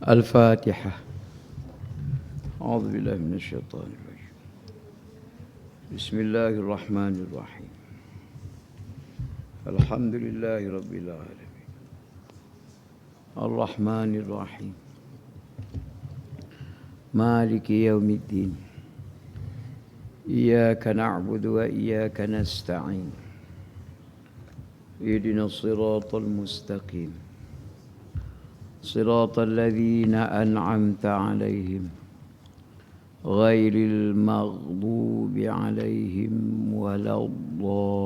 الفاتحة. أعوذ بالله من الشيطان الرجيم. بسم الله الرحمن الرحيم. الحمد لله رب العالمين الرحمن الرحيم مالك يوم الدين إياك نعبد وإياك نستعين اهدنا الصراط المستقيم صراط الذين أنعمت عليهم غير المغضوب عليهم ولا الضالين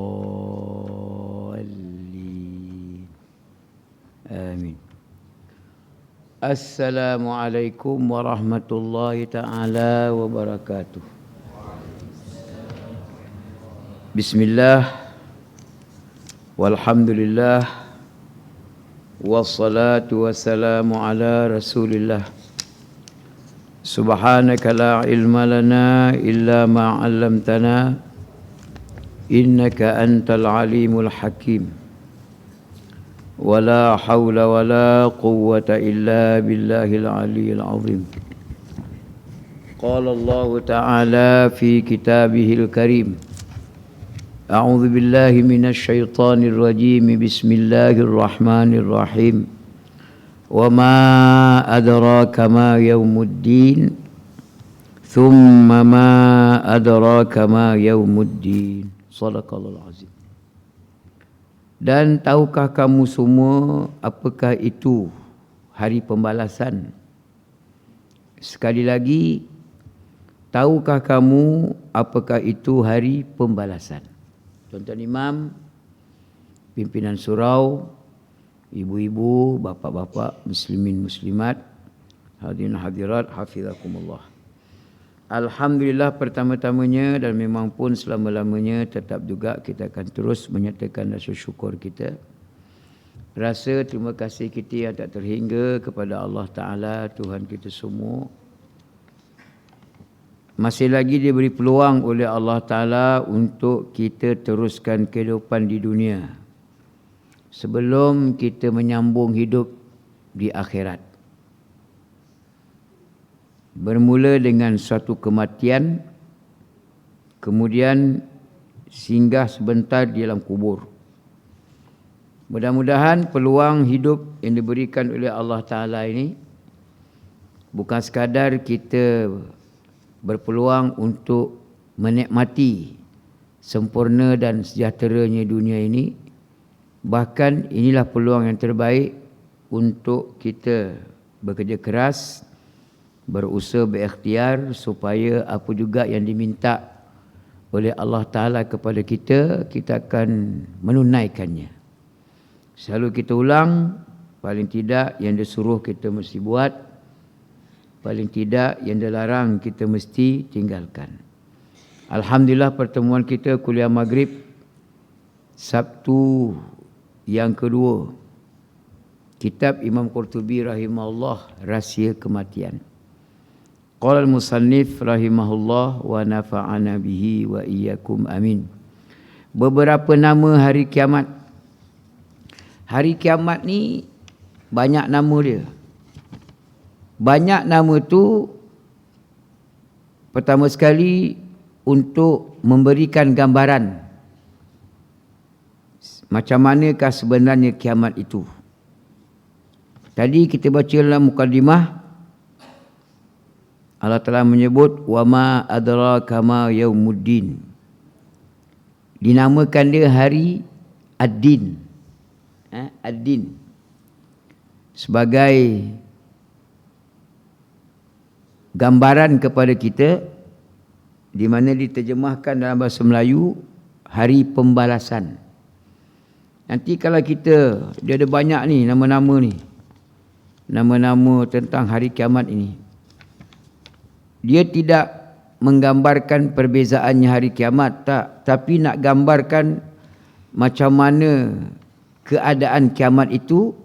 آمين. السلام عليكم ورحمة الله تعالى وبركاته. بسم الله والحمد لله والصلاة والسلام على رسول الله. سبحانك لا علم لنا إلا ما علمتنا إنك أنت العليم الحكيم ولا حول ولا قوة إلا بالله العلي العظيم. قال الله تعالى في كتابه الكريم: أعوذ بالله من الشيطان الرجيم بسم الله الرحمن الرحيم وما أدراك ما يوم الدين ثم ما أدراك ما يوم الدين. Sadaqallahul azim. Dan tahukah kamu semua apakah itu hari pembalasan? Sekali lagi, tahukah kamu apakah itu hari pembalasan? Tuan-tuan imam, pimpinan surau, ibu-ibu, bapa-bapa, muslimin muslimat, hadirin hadirat, hafizakumullah. Alhamdulillah pertama-tamanya dan memang pun selama-lamanya tetap juga kita akan terus menyatakan rasa syukur kita. Rasa terima kasih kita yang tak terhingga kepada Allah Ta'ala, Tuhan kita semua. Masih lagi diberi peluang oleh Allah Ta'ala untuk kita teruskan kehidupan di dunia sebelum kita menyambung hidup di akhirat. Bermula dengan suatu kematian, kemudian singgah sebentar di dalam kubur. Mudah-mudahan peluang hidup yang diberikan oleh Allah Ta'ala ini bukan sekadar kita berpeluang untuk menikmati sempurna dan sejahteranya dunia ini, bahkan inilah peluang yang terbaik untuk kita bekerja keras, berusaha, berikhtiar supaya apa juga yang diminta oleh Allah Ta'ala kepada kita, kita akan menunaikannya. Selalu kita ulang, paling tidak yang disuruh kita mesti buat, paling tidak yang dilarang kita mesti tinggalkan. Alhamdulillah pertemuan kita kuliah maghrib Sabtu yang kedua, kitab Imam Qurtubi rahimahullah, Rahsia Kematian. Qala al-musannif rahimahullah wa nafa'ana bihi wa iyyakum amin. Beberapa nama hari kiamat. Hari kiamat ni banyak nama dia. Banyak nama tu pertama sekali untuk memberikan gambaran macam manakah sebenarnya kiamat itu. Tadi kita baca dalam mukadimah, Allah Ta'ala menyebut wa ma adraka ma yaumuddin. Dinamakan dia hari ad-din. Ad-din sebagai gambaran kepada kita, di mana diterjemahkan dalam bahasa Melayu hari pembalasan. Nanti kalau kita, dia ada banyak ni nama-nama ni, nama-nama tentang hari kiamat ini. Dia tidak menggambarkan perbezaannya hari kiamat, tak, tapi nak gambarkan macam mana keadaan kiamat itu.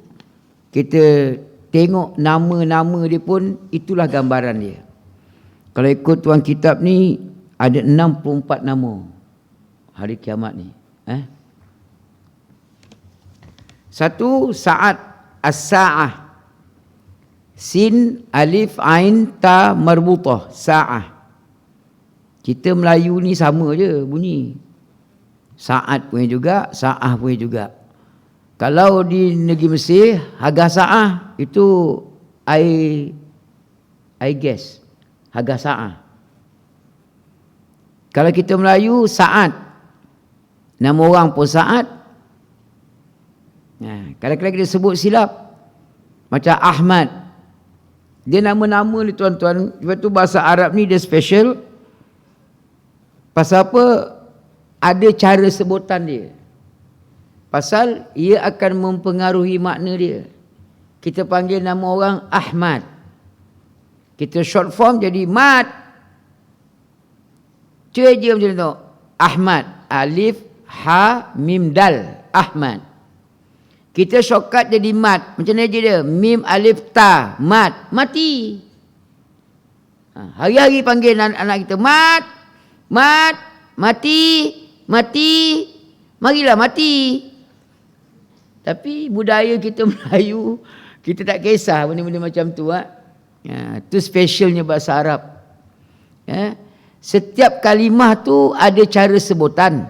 Kita tengok nama-nama dia pun, itulah gambaran dia. Kalau ikut tuan kitab ni, ada 64 nama hari kiamat ni. Satu, saat as-sa'ah. Sin, alif, ain, ta, marbutah. Sa'ah. Kita Melayu ni sama je bunyi. Saat punya juga, sa'ah punya juga. Kalau di negeri Mesir, harga sa'ah itu I guess. Harga sa'ah. Kalau kita Melayu, saat. Nama orang pun saat. Kadang-kadang kita sebut silap. Macam Ahmad. Dia nama-nama ni tuan-tuan. Sebab tu bahasa Arab ni dia special. Pasal apa? Ada cara sebutan dia. Pasal ia akan mempengaruhi makna dia. Kita panggil nama orang Ahmad. Kita short form jadi Mat. Cuy je macam tu. Ahmad. Alif, Ha, Mim, Dal. Ahmad. Kita shortcut jadi Mat. Macam ni je dia. Mim, Alif, Ta. Mat. Mati. Hari-hari panggil anak kita. Mat. Mat. Mati. Mati. Marilah mati. Tapi budaya kita Melayu, kita tak kisah benda-benda macam tu. Tu specialnya bahasa Arab. Setiap kalimah tu ada cara sebutan.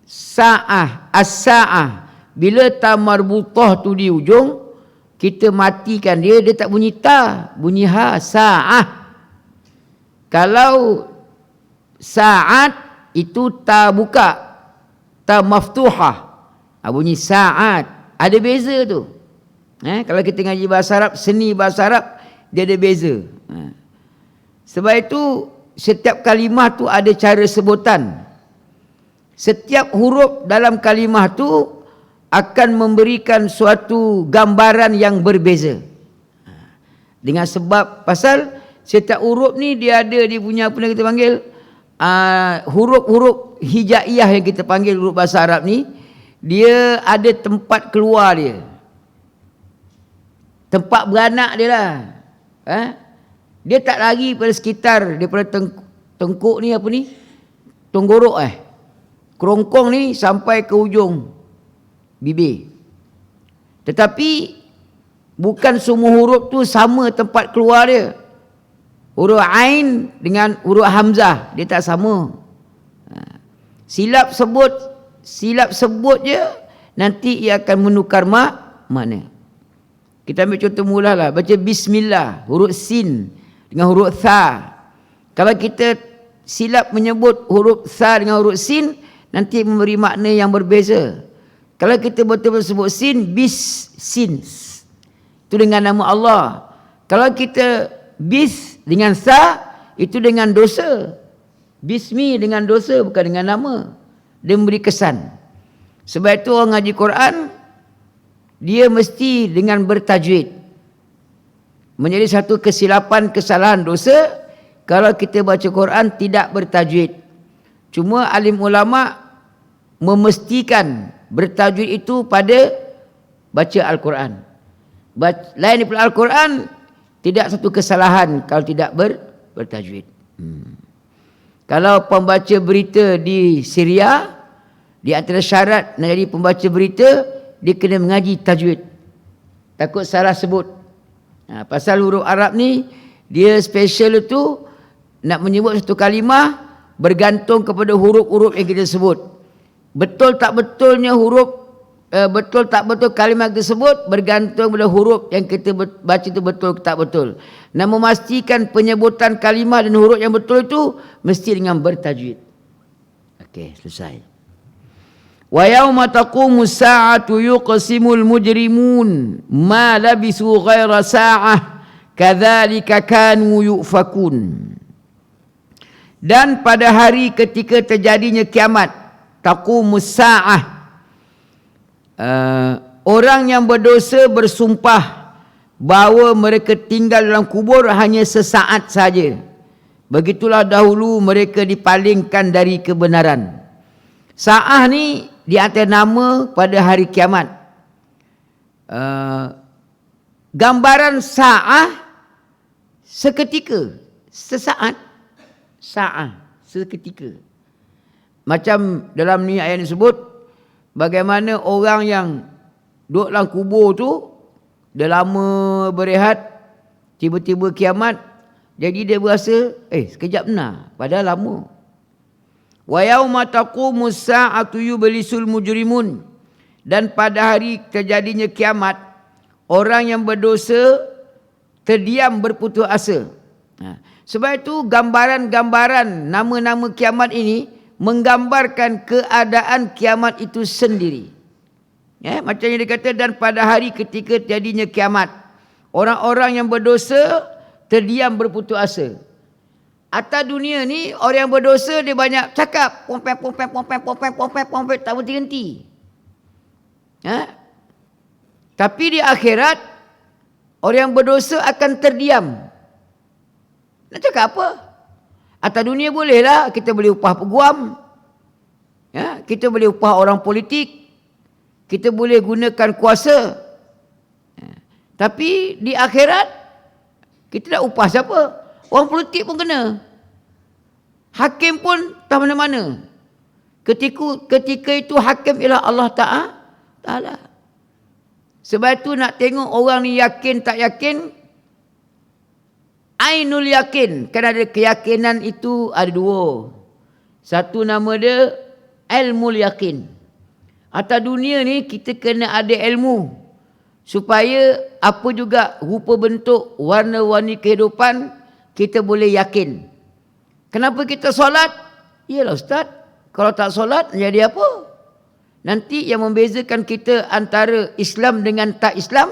Sa'ah, as-sa'ah. Bila ta marbutah tu di ujung, kita matikan dia, dia tak bunyi ta, bunyi ha, sa'ah. Kalau saat itu ta buka, ta maftuhah. Bunyi saat. Ada beza tu. Kalau kita ngaji bahasa Arab, seni bahasa Arab, dia ada beza. Sebab itu, setiap kalimah tu ada cara sebutan. Setiap huruf dalam kalimah tu akan memberikan suatu gambaran yang berbeza. Dengan sebab, pasal setiap huruf ni dia ada, dia punya apa yang kita panggil, huruf-huruf hijaiyah yang kita panggil huruf bahasa Arab ni, dia ada tempat keluar dia. Tempat beranak dia lah. Dia tak lari pada sekitar, daripada tengkuk ni apa ni? Tenggorok kerongkong ni sampai ke ujung bibir. Tetapi bukan semua huruf tu sama tempat keluar dia. Huruf Ain dengan huruf Hamzah, dia tak sama. Silap sebut je, nanti ia akan menukar makna. Kita ambil contoh mula lah. Baca Bismillah, huruf Sin dengan huruf Tha. Kalau kita silap menyebut huruf Tha dengan huruf Sin, nanti memberi makna yang berbeza. Kalau kita betul-betul sebut Sin, Sin. Itu dengan nama Allah. Kalau kita Bis dengan Tha, itu dengan dosa. Bismi dengan dosa, bukan dengan nama. Dia memberi kesan. Sebab itu orang ngaji Quran, dia mesti dengan bertajwid. Menjadi satu kesilapan, kesalahan, dosa kalau kita baca Quran tidak bertajwid. Cuma alim ulama memastikan bertajwid itu pada baca Al-Quran. Lain daripada Al-Quran, tidak satu kesalahan kalau tidak bertajwid. Kalau pembaca berita di Syria, di antara syarat nak jadi pembaca berita, dia kena mengaji tajwid. Takut salah sebut. Pasal huruf Arab ni, dia special itu, nak menyebut satu kalimah, bergantung kepada huruf-huruf yang kita sebut. Betul tak betulnya huruf, betul tak betul kalimah tersebut, bergantung pada huruf yang kita baca itu betul tak betul. Nak memastikan penyebutan kalimah dan huruf yang betul itu, mesti dengan bertajwid. Okey, selesai. Wa yauma taqumu as-sa'atu yuqsimul mujrimun ma labisu ghaira sa'ah kadzalika kanu yufakun. Dan pada hari ketika terjadinya kiamat, taqumus sa'ah, orang yang berdosa bersumpah bahawa mereka tinggal dalam kubur hanya sesaat saja. Begitulah dahulu mereka dipalingkan dari kebenaran. Sa'ah ni di antara nama pada hari kiamat. Gambaran sa'ah seketika, sesaat. Sa'ah seketika. Macam dalam ni ayat disebut, bagaimana orang yang duduk dalam kubur tu Dah lama berehat, tiba-tiba kiamat. Jadi dia berasa, sekejap benar. Padahal lama. Wa yauma taqumus sa'atu yublisul mujrimun. Dan pada hari terjadinya kiamat, orang yang berdosa terdiam berputus asa. Sebab itu gambaran-gambaran nama-nama kiamat ini menggambarkan keadaan kiamat itu sendiri. Macam yang dia kata, dan pada hari ketika terjadinya kiamat, orang-orang yang berdosa terdiam berputus asa. Atas dunia ni orang yang berdosa dia banyak cakap, pompek, tak berhenti-henti. Tapi di akhirat orang yang berdosa akan terdiam. Nak cakap apa? Atas dunia bolehlah, kita boleh upah peguam. Kita boleh upah orang politik. Kita boleh gunakan kuasa. Tapi di akhirat kita nak upah siapa? Orang politik pun kena. Hakim pun tak mana-mana. Ketika itu hakim ialah Allah Ta'ala. Sebab itu nak tengok orang ni yakin tak yakin, ainul yakin. Kan ada keyakinan itu ada dua. Satu nama dia ilmu yakin. Atas dunia ni kita kena ada ilmu. Supaya apa juga rupa bentuk warna-warni kehidupan kita boleh yakin. Kenapa kita solat? Iyalah Ustaz, kalau tak solat jadi apa? Nanti yang membezakan kita antara Islam dengan tak Islam,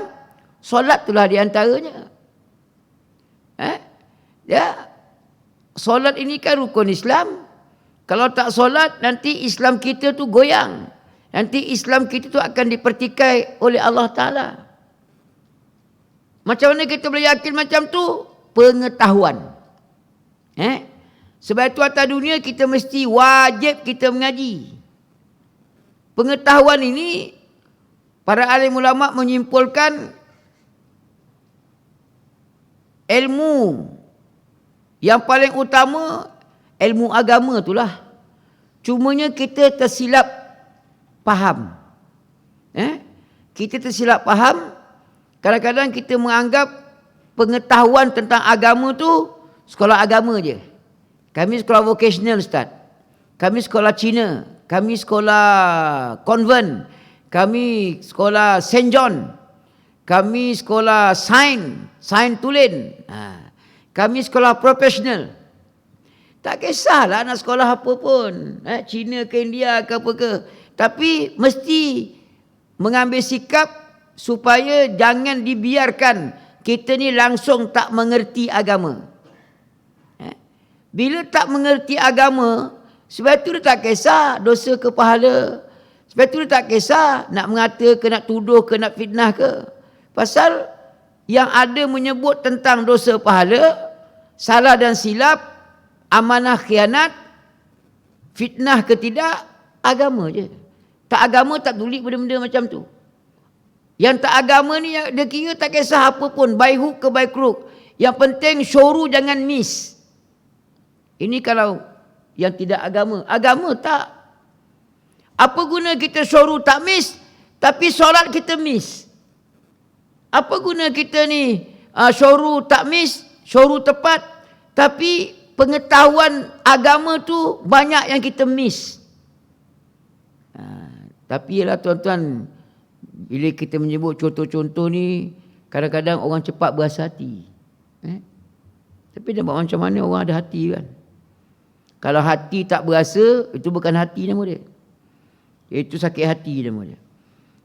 solat itulah di antaranya. Solat ini kan rukun Islam. Kalau tak solat, nanti Islam kita tu goyang. Nanti Islam kita tu akan dipertikai oleh Allah Ta'ala. Macam mana kita boleh yakin macam tu? Pengetahuan. Sebab itu atas dunia kita mesti wajib kita mengaji. Pengetahuan ini, para alim ulama menyimpulkan ilmu yang paling utama, ilmu agama itulah. Cumanya kita tersilap faham. Kita tersilap faham. Kadang-kadang kita menganggap pengetahuan tentang agama tu sekolah agama je. Kami sekolah vocational Ustaz. Kami sekolah Cina. Kami sekolah konvent. Kami sekolah St. John. Kami sekolah Saint Tulen. Kami sekolah profesional. Tak kisahlah nak sekolah apa pun. Cina ke India ke apa ke. Tapi mesti mengambil sikap supaya jangan dibiarkan kita ni langsung tak mengerti agama. Bila tak mengerti agama, sebab itu dia tak kisah dosa ke pahala. Sebab itu dia tak kisah nak mengata ke, nak tuduh ke, nak fitnah ke. Pasal yang ada menyebut tentang dosa pahala, salah dan silap, amanah khianat, fitnah ke tidak, agama je. Tak agama tak tulis benda-benda macam tu. Yang tak agama ni dia kira tak kisah apa pun, by hook ke by crook. Yang penting syuru jangan miss. Ini kalau yang tidak agama. Agama tak. Apa guna kita syuru tak miss, tapi solat kita miss? Apa guna kita ni syuru tak miss, syuru tepat, tapi pengetahuan agama tu banyak yang kita miss. Tapi ialah tuan-tuan, bila kita menyebut contoh-contoh ni, kadang-kadang orang cepat berasa hati. Tapi dia buat macam mana orang ada hati kan? Kalau hati tak berasa, itu bukan hati nama dia. Itu sakit hati nama dia.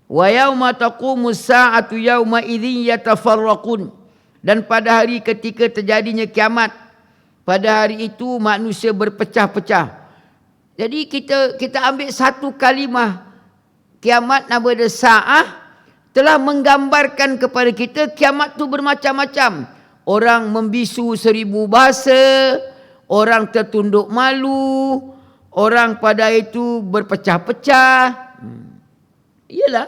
Wa yauma taqumus sa'atu yauma idzin yatafarraqun. Dan pada hari ketika terjadinya kiamat, pada hari itu manusia berpecah-pecah. Jadi kita ambil satu kalimah kiamat nama dia sa'ah, telah menggambarkan kepada kita kiamat tu bermacam-macam. Orang membisu 1000 bahasa, orang tertunduk malu, orang pada itu berpecah-pecah. Iyalah,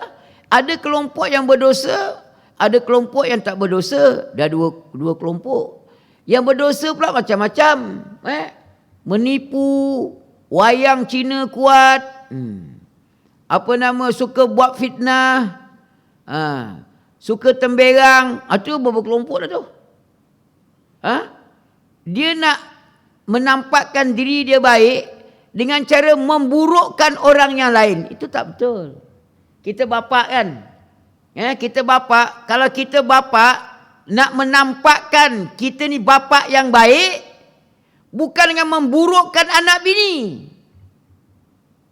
ada kelompok yang berdosa, ada kelompok yang tak berdosa. Dah dua kelompok. Yang berdosa pula macam-macam. Menipu, wayang Cina kuat. Suka buat fitnah. suka temberang, itu berkelompok dah tu. Dia nak menampakkan diri dia baik dengan cara memburukkan orang yang lain. Itu tak betul. Kita bapa kan, kita bapa, kalau kita bapa nak menampakkan kita ni bapa yang baik, bukan dengan memburukkan anak bini.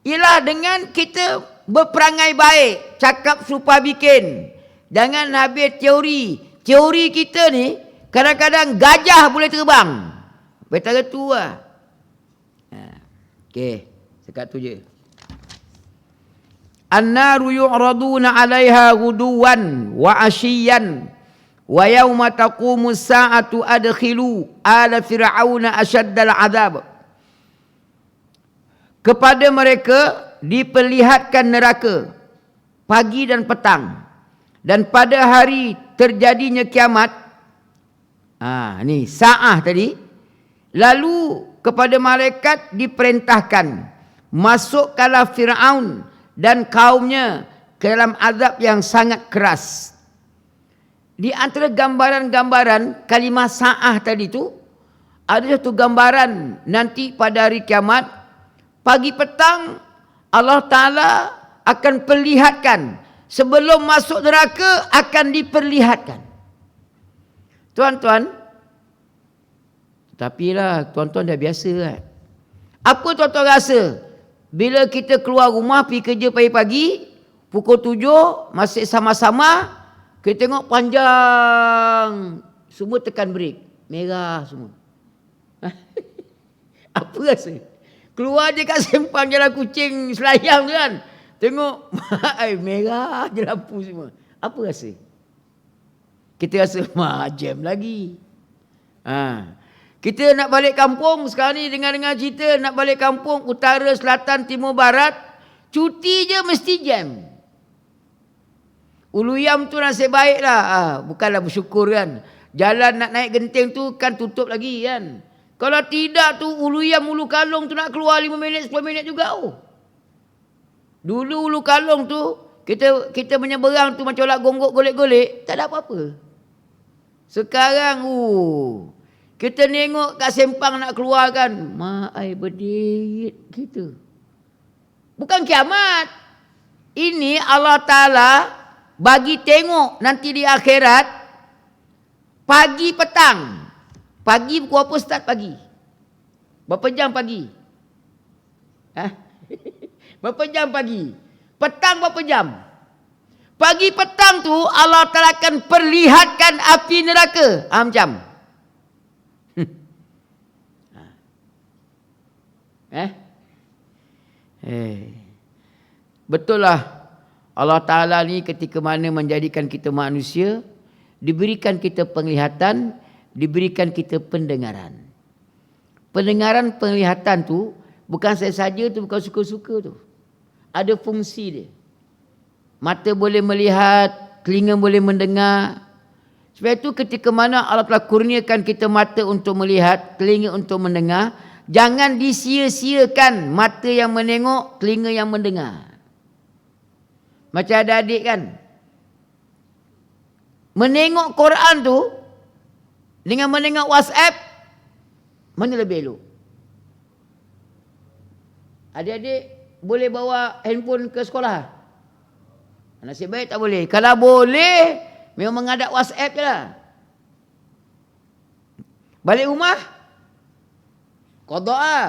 Ialah dengan kita berperangai baik, cakap serupa bikin. Jangan habis teori. Teori kita ni kadang-kadang gajah boleh terbang. Betara tu lah. Okey, sekat tu je. An-naru yu'raduna 'alaiha ghuduwan wa 'ashiyyan wa yauma taqumu as-sa'atu adkhilu ala fir'auna asyaddal 'adzab. Kepada mereka diperlihatkan neraka pagi dan petang, dan pada hari terjadinya kiamat, ni sa'ah tadi, lalu kepada malaikat diperintahkan masukkanlah Fir'aun dan kaumnya ke dalam azab yang sangat keras. Di antara gambaran-gambaran kalimah sa'ah tadi tu, ada satu gambaran nanti pada hari kiamat, pagi petang Allah Ta'ala akan perlihatkan. Sebelum masuk neraka akan diperlihatkan. Tuan-tuan, tapi lah tuan-tuan dah biasa kan. Apa tuan-tuan rasa? Bila kita keluar rumah pergi kerja pagi-pagi, pukul 7 masih sama-sama, kita tengok panjang, semua tekan brek, merah semua. Apa rasa? Keluar je kat sempang Jalan Kucing Selayang tu kan, tengok merah je lampu semua. Apa rasa? Kita rasa jam lagi. Kita nak balik kampung sekarang ni, dengar-dengar cerita nak balik kampung, utara, selatan, timur, barat, cuti je mesti jam. Ulu Yam tu nasib baik lah. Bukanlah bersyukur kan. Jalan nak naik genting tu kan tutup lagi kan. Kalau tidak tu Ulu Yam, Ulu Kalong tu nak keluar 5 minit, 10 minit juga. Dulu Ulu Kalong tu, kita menyeberang tu macam nak gonggok golek-golek, tak ada apa-apa. Sekarang, kita tengok kat sempang nak keluar kan, mak ai berdit kita. Bukan kiamat. Ini Allah Ta'ala bagi tengok nanti di akhirat, pagi petang. Pagi pukul apa start pagi? Berapa jam pagi? Berapa jam pagi? Petang berapa jam? Pagi petang tu Allah Ta'ala akan perlihatkan api neraka. Macam. Betul lah. Allah Ta'ala ni ketika mana menjadikan kita manusia, diberikan kita penglihatan, diberikan kita pendengaran. Pendengaran, penglihatan tu bukan saja tu, bukan suka-suka tu. Ada fungsi dia. Mata boleh melihat, telinga boleh mendengar. Sebab itu ketika mana Allah telah kurniakan kita mata untuk melihat, telinga untuk mendengar, jangan disia-siakan mata yang menengok, telinga yang mendengar. Macam ada adik kan, menengok Quran tu dengan menengok WhatsApp, mana lebih elok? Adik-adik boleh bawa handphone ke sekolah? Nasib baik tak boleh. Kalau boleh, memang menghadap WhatsApp je lah. Balik rumah, qada lah.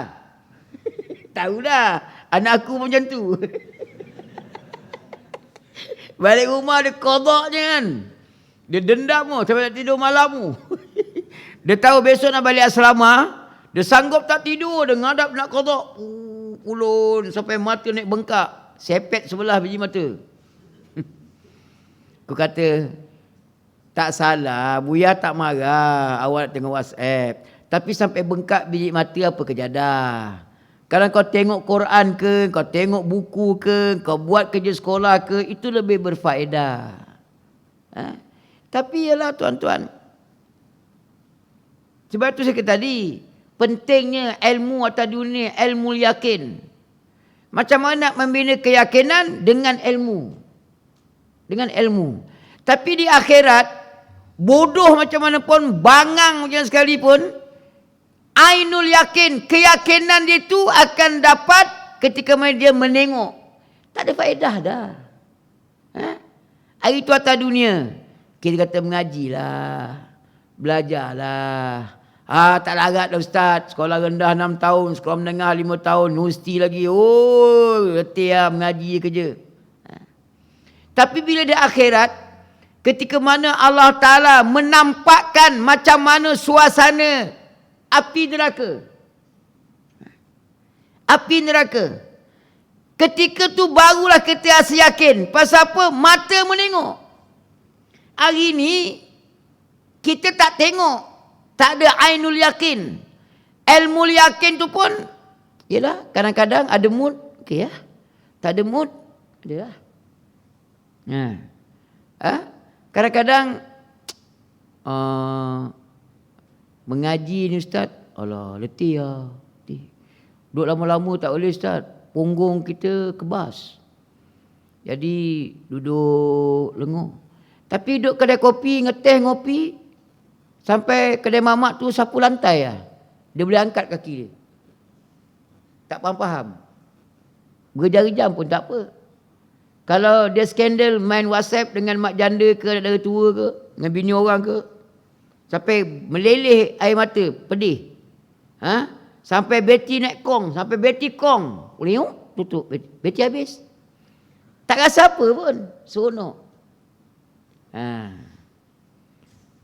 Tahu dah, anak aku macam tu. Balik rumah dia qada je kan. Dia dendam tu sampai tak tidur malam tu. Dia tahu besok nak balik asrama, dia sanggup tak tidur, dia ngadap nak qada. Ulun sampai mata naik bengkak, sepet sebelah biji mata. Aku kata, tak salah, Buya tak marah awak nak tengok WhatsApp. Tapi sampai bengkak biji mata apa kejadah. Kalau kau tengok Quran ke, kau tengok buku ke, kau buat kerja sekolah ke, itu lebih berfaedah. Tapi ialah tuan-tuan, sebab itu saya kata tadi, pentingnya ilmu atas dunia, ilmu yakin. Macam mana nak membina keyakinan? Dengan ilmu. Dengan ilmu. Tapi di akhirat, bodoh macam mana pun, bangang macam sekalipun, ainul yakin, keyakinan dia tu akan dapat ketika dia menengok. Tak ada faedah dah. Hari tu atas dunia, kita kata mengajilah, belajarlah. Tak larat dah ustaz, sekolah rendah 6 tahun, sekolah menengah 5 tahun, universiti lagi. Oh, letih lah mengaji kerja. Tapi bila di akhirat, ketika mana Allah Ta'ala menampakkan macam mana suasana api neraka. Api neraka. Ketika tu barulah kita rasa yakin. Pasal apa? Mata menengok. Hari ni, kita tak tengok. Tak ada ainul yakin. Ilmu yakin tu pun, yelah, kadang-kadang ada mood. Okey ya. Tak ada mood, ada lah. Kadang-kadang, mengaji ni ustaz, alah letih lah. Duduk lama-lama tak boleh ustaz. Punggung kita kebas. Jadi duduk lenguh. Tapi duduk kedai kopi, ngeteh ngopi, sampai kedai mamak tu sapu lantai lah. Dia boleh angkat kaki dia. Tak faham-faham. Berjam-jam pun tak apa. Kalau dia skandal main WhatsApp dengan mak janda ke, saudara tua ke, dengan bini orang ke, sampai meleleh air mata, pedih. Sampai bateri naik kong, sampai bateri kong. Boleh tutup, bateri habis. Tak rasa apa pun, seronok.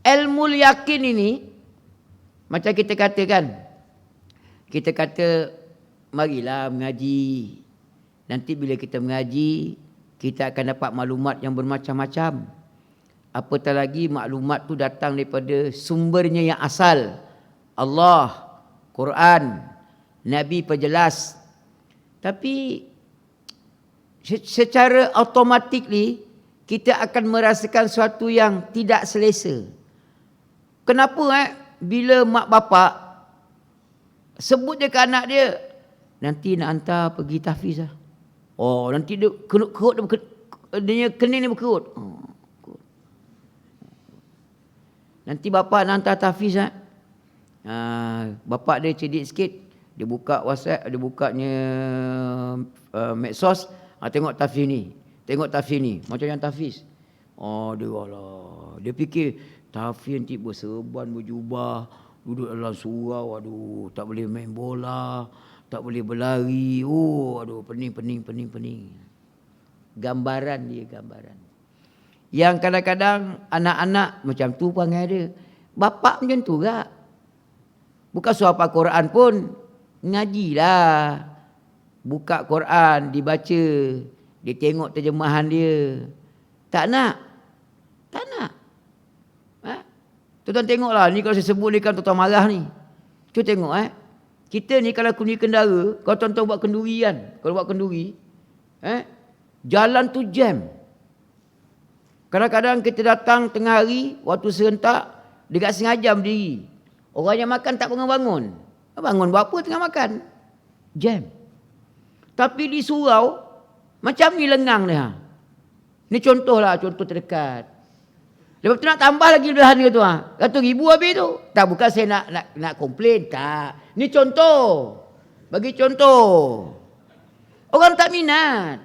Ilmu yakin ini, macam kita katakan, kita kata, marilah mengaji. Nanti bila kita mengaji, kita akan dapat maklumat yang bermacam-macam. Apatah lagi maklumat tu datang daripada sumbernya yang asal. Allah, Quran, Nabi perjelas. Tapi secara automatically kita akan merasakan sesuatu yang tidak selesa. Kenapa bila mak bapak sebut dia ke anak dia, nanti nak hantar pergi tahfiz lah. Oh, nanti dia kerut dia kening dia berkerut. Nanti bapak nak hantar tahfiz lah. Bapak dia cerdik sikit, dia buka WhatsApp, dia bukanya medsos, tengok tahfiz ni, tengok tahfiz ni, macam yang tahfiz. Dia fikir tahfiz nanti berserban, berjubah, duduk dalam surau, aduh, tak boleh main bola, tak boleh berlari, pening. Gambaran dia, gambaran. Yang kadang-kadang anak-anak macam tu perangai dia. Bapak macam tu tak? Bukan suruh hafal Quran pun, ngajilah. Buka Quran, dibaca, dia tengok terjemahan dia. Tak nak. Tak nak. Tuan-tuan tengoklah, ni kalau saya sebut ni kan tuan-tuan marah ni. Cuba tengok kita ni kalau kundi kendara, kalau tuan-tuan buat kenduri kan, kalau buat kenduri, jalan tu jam. Kadang-kadang kita datang tengah hari, waktu serentak, dekat sengaja berdiri. Orang yang makan tak bangun-bangun. Bangun buat apa tengah makan? Jam. Tapi di surau, macam ni lengang dia. Ni contohlah, contoh terdekat. Lepas tu nak tambah lagi lebihan ke tu. 100,000 habis tu. Tak, bukan saya nak komplain. Tak. Ni contoh. Bagi contoh. Orang tak minat.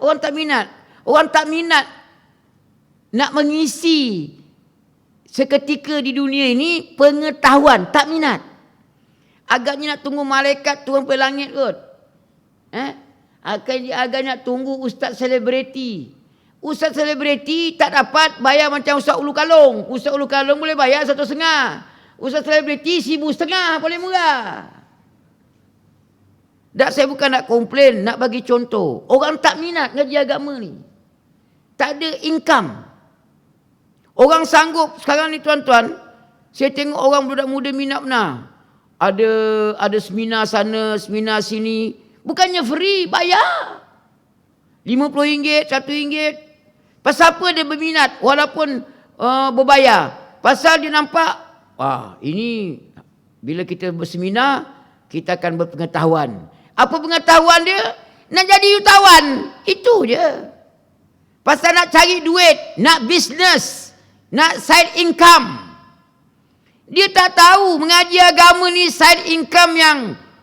Orang tak minat. Orang tak minat nak mengisi seketika di dunia ini pengetahuan. Tak minat. Agaknya nak tunggu malaikat turun ke langit kot. Agaknya nak tunggu ustaz selebriti. Ustaz selebriti tak dapat bayar macam Ustaz Ulu Kalong. Ustaz Ulu Kalong boleh bayar 1,5. Ustaz selebriti 1,500 boleh murah. Tak, saya bukan nak komplain, nak bagi contoh. Orang tak minat ngaji agama ni. Tak ada income. Orang sanggup sekarang ni tuan-tuan, saya tengok orang budak muda minat benar. Ada seminar sana, seminar sini. Bukannya free, bayar. RM50, RM1. Pasal apa dia berminat walaupun berbayar? Pasal dia nampak, ini bila kita berseminar, kita akan berpengetahuan. Apa pengetahuan dia? Nak jadi jutawan. Itu je. Pasal nak cari duit, nak bisnes, nak side income. Dia tak tahu mengaji agama ni side income yang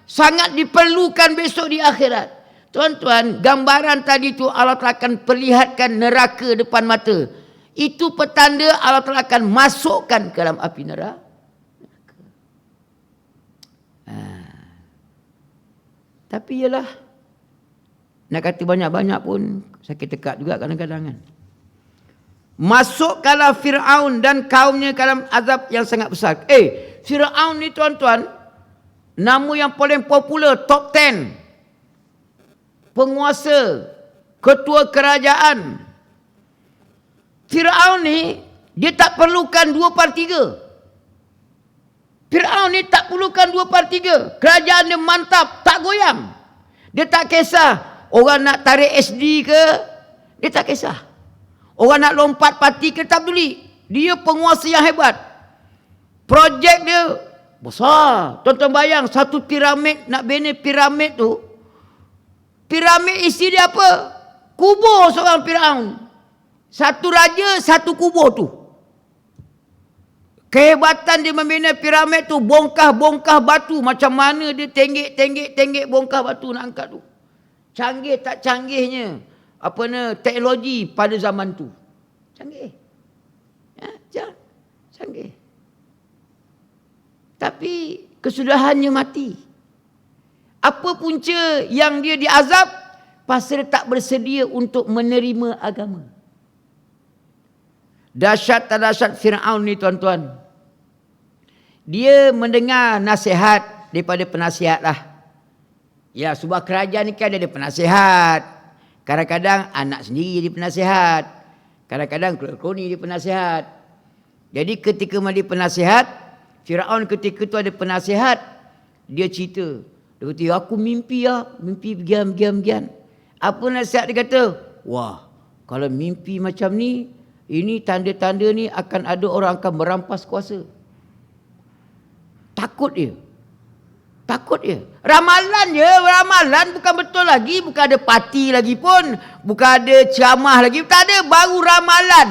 sangat diperlukan besok di akhirat. Tuan-tuan, gambaran tadi tu Allah Ta'ala akan perlihatkan neraka depan mata. Itu petanda Allah Ta'ala akan masukkan ke dalam api neraka. Tapi ialah, nak kata banyak-banyak pun sakit tekak juga kadang-kadang kan. Masukkanlah Fir'aun dan kaumnya ke dalam azab yang sangat besar. Fir'aun ni tuan-tuan, nama yang paling popular, top 10. Penguasa, ketua kerajaan. Fir'aun ni, dia tak perlukan 2/3. Fir'aun ni tak perlukan 2/3. Kerajaan dia mantap, tak goyang. Dia tak kisah orang nak tarik SD ke, dia tak kisah. Orang nak lompat parti ke, tak peduli. Dia penguasa yang hebat. Projek dia besar. Tuan-tuan bayang, satu piramid, nak bina piramid tu, piramid isi dia apa? Kubur seorang Fir'aun. Satu raja, satu kubur tu. Kehebatan dia membina piramid tu, bongkah-bongkah batu. Macam mana dia tenggek bongkah batu nak angkat tu. Canggih tak canggihnya teknologi pada zaman tu. Canggih. Canggih. Tapi kesudahannya mati. Apa punca yang dia diazab? Pasal dia tak bersedia untuk menerima agama. Dahsyat tak dahsyat Fir'aun ni tuan-tuan. Dia mendengar nasihat daripada penasihat lah. Ya, sebuah kerajaan ni kan dia ada penasihat. Kadang-kadang anak sendiri jadi penasihat. Kadang-kadang keluarga dia penasihat. Jadi ketika dia penasihat, Fir'aun ketika tu ada penasihat, dia cerita. Dia kata, aku mimpi begian. Apa nasihat dia kata? Wah, kalau mimpi macam ni, ini tanda-tanda ni akan ada orang akan merampas kuasa. Takut dia. Ramalan bukan betul lagi. Bukan ada parti lagi pun. Bukan ada ceramah lagi. Tak ada, baru ramalan.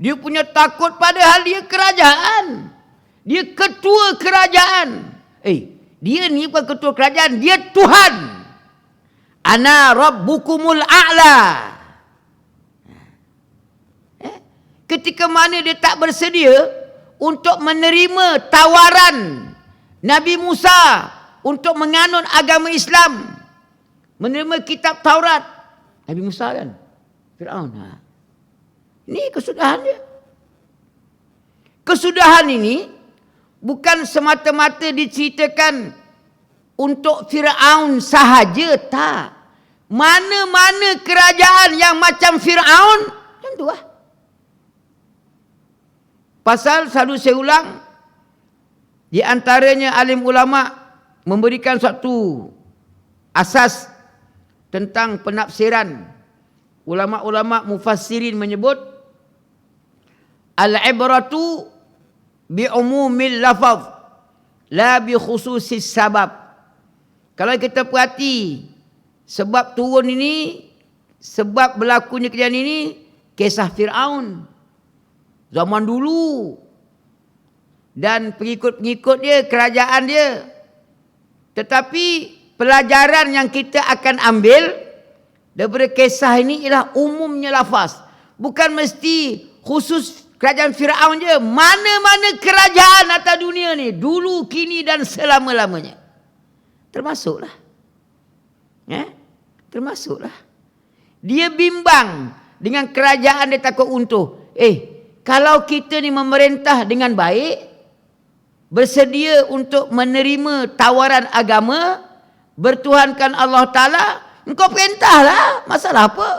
Dia punya takut padahal dia kerajaan. Dia ketua kerajaan. Dia ni bukan ketua kerajaan. Dia Tuhan. Ana rabbukumul a'la. Ketika mana dia tak bersedia untuk menerima tawaran Nabi Musa untuk menganut agama Islam, menerima kitab Taurat. Nabi Musa kan? Fir'aun. Ini kesudahan dia. Kesudahan ini bukan semata-mata diceritakan untuk Fir'aun sahaja, tak. Mana-mana kerajaan yang macam Fir'aun, tentulah. Pasal selalu saya ulang, di antaranya alim ulama memberikan suatu asas tentang penafsiran. Ulama-ulama mufassirin menyebut al-ibratu bi umumil lafaz la bi khususis sabab. Kalau kita perhati sebab turun ini, sebab berlakunya kejadian ini, kisah Fir'aun zaman dulu. Dan pengikut-pengikut dia, kerajaan dia. Tetapi pelajaran yang kita akan ambil daripada kisah ini ialah umumnya lafaz. Bukan mesti khusus kerajaan Fir'aun je. Mana-mana kerajaan atas dunia ni, dulu, kini dan selama-lamanya. Termasuklah. Termasuklah. Dia bimbang dengan kerajaan dia takut untuh. Kalau kita ni memerintah dengan baik, bersedia untuk menerima tawaran agama, bertuhankan Allah Ta'ala, engkau perintahlah. Masalah apa?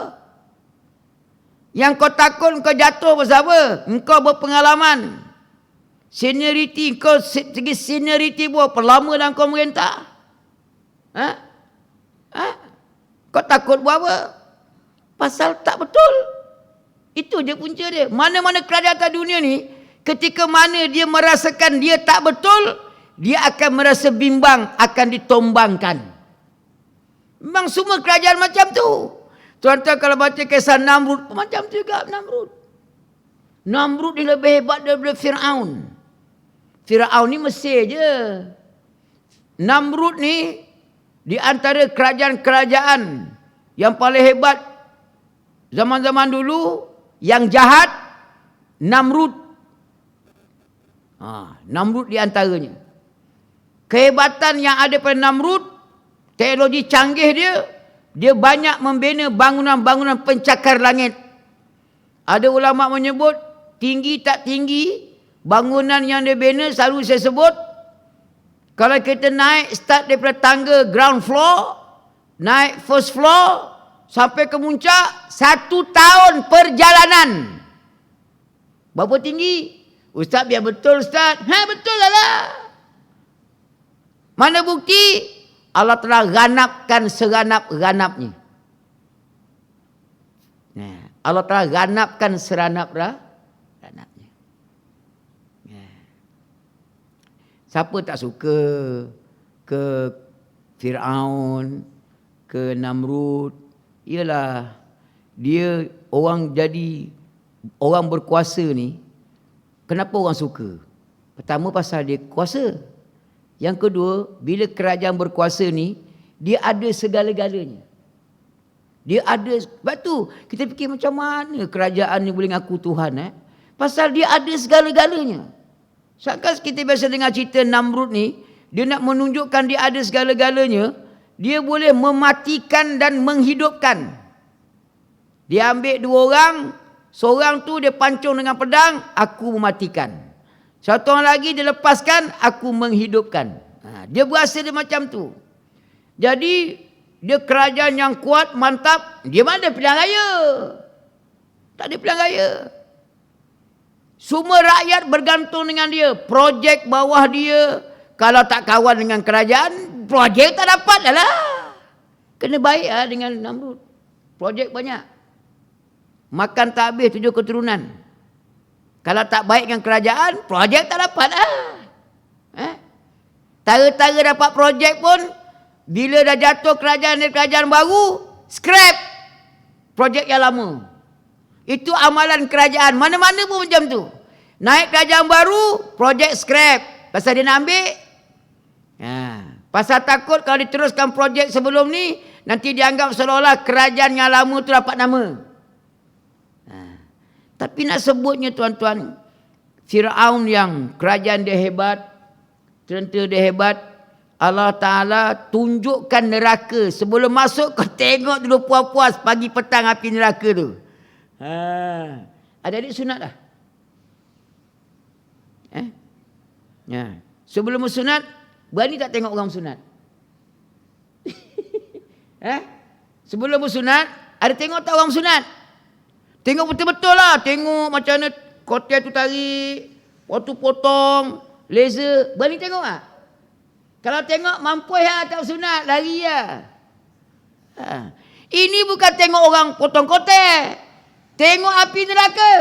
Yang kau takut engkau jatuh bersama, engkau berpengalaman. Seniority, engkau segi seniority berapa lama dah kau merintah? Kau takut buat apa? Pasal tak betul. Itu je punca dia. Mana-mana kerajaan atas dunia ni, ketika mana dia merasakan dia tak betul, dia akan merasa bimbang, akan ditombangkan. Memang semua kerajaan macam tu. Tuan-tuan kalau baca kisah Namrud, macam tu juga Namrud. Namrud ni lebih hebat daripada Fir'aun. Fir'aun ni Mesir je. Namrud ni di antara kerajaan-kerajaan yang paling hebat zaman-zaman dulu, yang jahat, Namrud. Namrud di antaranya. Kehebatan yang ada pada Namrud, teknologi canggih dia banyak membina bangunan-bangunan pencakar langit. Ada ulama menyebut, tinggi tak tinggi, bangunan yang dia bina selalu saya sebut, kalau kita naik start daripada tangga ground floor, naik first floor, sampai ke puncak, 1 tahun perjalanan. Berapa tinggi? Ustaz biar betul Ustaz. Betul lah. Mana bukti? Allah telah ganapkan seranap-ganapnya. Allah telah ganapkan seranap-ganapnya. Siapa tak suka ke Fir'aun, ke Namrud? Ialah dia orang jadi orang berkuasa ni. Kenapa orang suka? Pertama pasal dia kuasa. Yang kedua, bila kerajaan berkuasa ni, dia ada segala-galanya. Dia ada, sebab tu kita fikir macam mana kerajaan ni boleh ngaku Tuhan. Pasal dia ada segala-galanya. Sekarang kita biasa dengar cerita Namrud ni, dia nak menunjukkan dia ada segala-galanya, dia boleh mematikan dan menghidupkan. Dia ambil 2 orang, seorang tu dia pancung dengan pedang, aku mematikan. Satu orang lagi dia lepaskan, aku menghidupkan. Dia berasa dia macam tu. Jadi, dia kerajaan yang kuat, mantap. Dia mana pilihan raya? Tak ada pilihan raya. Semua rakyat bergantung dengan dia. Projek bawah dia. Kalau tak kawan dengan kerajaan, projek tak dapat lah. Kena baik lah dengan Namrud. Projek banyak. Makan tak habis 7 keturunan. Kalau tak baik dengan kerajaan, projek tak dapat lah. Tara-tara dapat projek pun, bila dah jatuh kerajaan baru, scrap projek yang lama. Itu amalan kerajaan. Mana-mana pun macam tu. Naik kerajaan baru, projek scrap. Pasal dia nak ambil. Pasal takut kalau diteruskan projek sebelum ni, nanti dianggap seolah-olah kerajaan yang lama tu dapat nama. Tapi nak sebutnya tuan-tuan, Fir'aun yang kerajaan dia hebat, tentera dia hebat, Allah Ta'ala tunjukkan neraka. Sebelum masuk kau tengok dulu puas-puas pagi petang api neraka tu. Adik-adik sunat dah? Sebelum bersunat, berani tak tengok orang bersunat? Sebelum bersunat, ada tengok tak orang bersunat? Tengok betul-betul lah. Tengok macam mana kotel tu tarik, waktu potong, laser. Berani tengok tak? Kalau tengok mampu ya tak sunat, lari ya. Ini bukan tengok orang potong kotel. Tengok api neraka.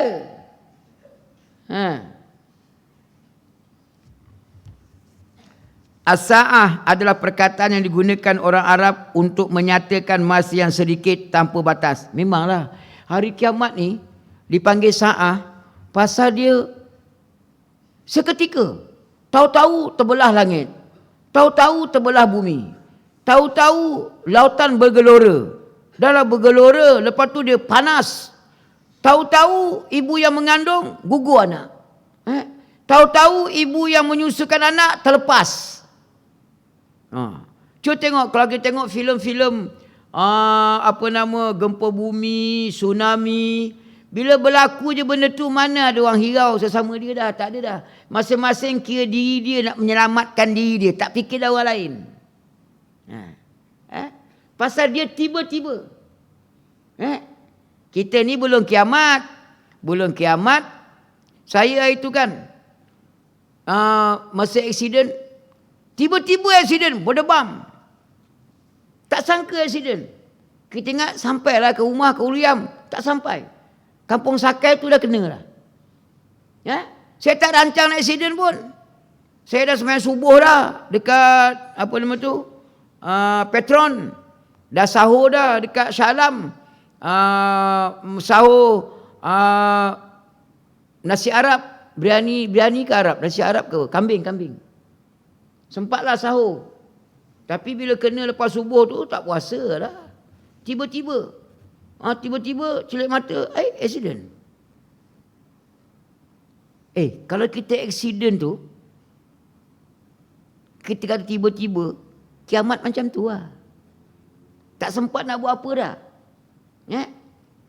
As-sa'ah adalah perkataan yang digunakan orang Arab untuk menyatakan masa yang sedikit tanpa batas. Memanglah. Hari kiamat ni dipanggil sa'ah pasal dia seketika. Tahu-tahu terbelah langit. Tahu-tahu terbelah bumi. Tahu-tahu lautan bergelora. Dalam bergelora, lepas tu dia panas. Tahu-tahu ibu yang mengandung gugur anak. Tahu-tahu ibu yang menyusukan anak terlepas. Cuba tengok, kalau kita tengok filem-filem gempa bumi, tsunami. Bila berlaku je benda tu, mana ada orang hirau sesama dia dah. Tak ada dah. Masing-masing kira diri dia nak menyelamatkan diri dia. Tak fikir dah orang lain. Pasal dia tiba-tiba. Kita ni belum kiamat. Belum kiamat. Saya itu kan, masa aksiden, tiba-tiba aksiden, berdebam. Tak sangka aksiden. Kita ingat sampailah ke rumah, ke Uliam. Tak sampai. Kampung Sakai tu dah kena lah. Saya tak rancang nak aksiden pun. Saya dah sembahyang subuh dah. Dekat, Petron. Dah sahur dah dekat Shah Alam. sahur nasi Arab, biryani ke Arab, nasi Arab ke kambing. Sempatlah sahur. Tapi bila kena lepas subuh tu tak puasa dah. Tiba-tiba celik mata, accident. Kalau kita accident tu, kita kata tiba-tiba, kiamat macam tu lah. Tak sempat nak buat apa dah.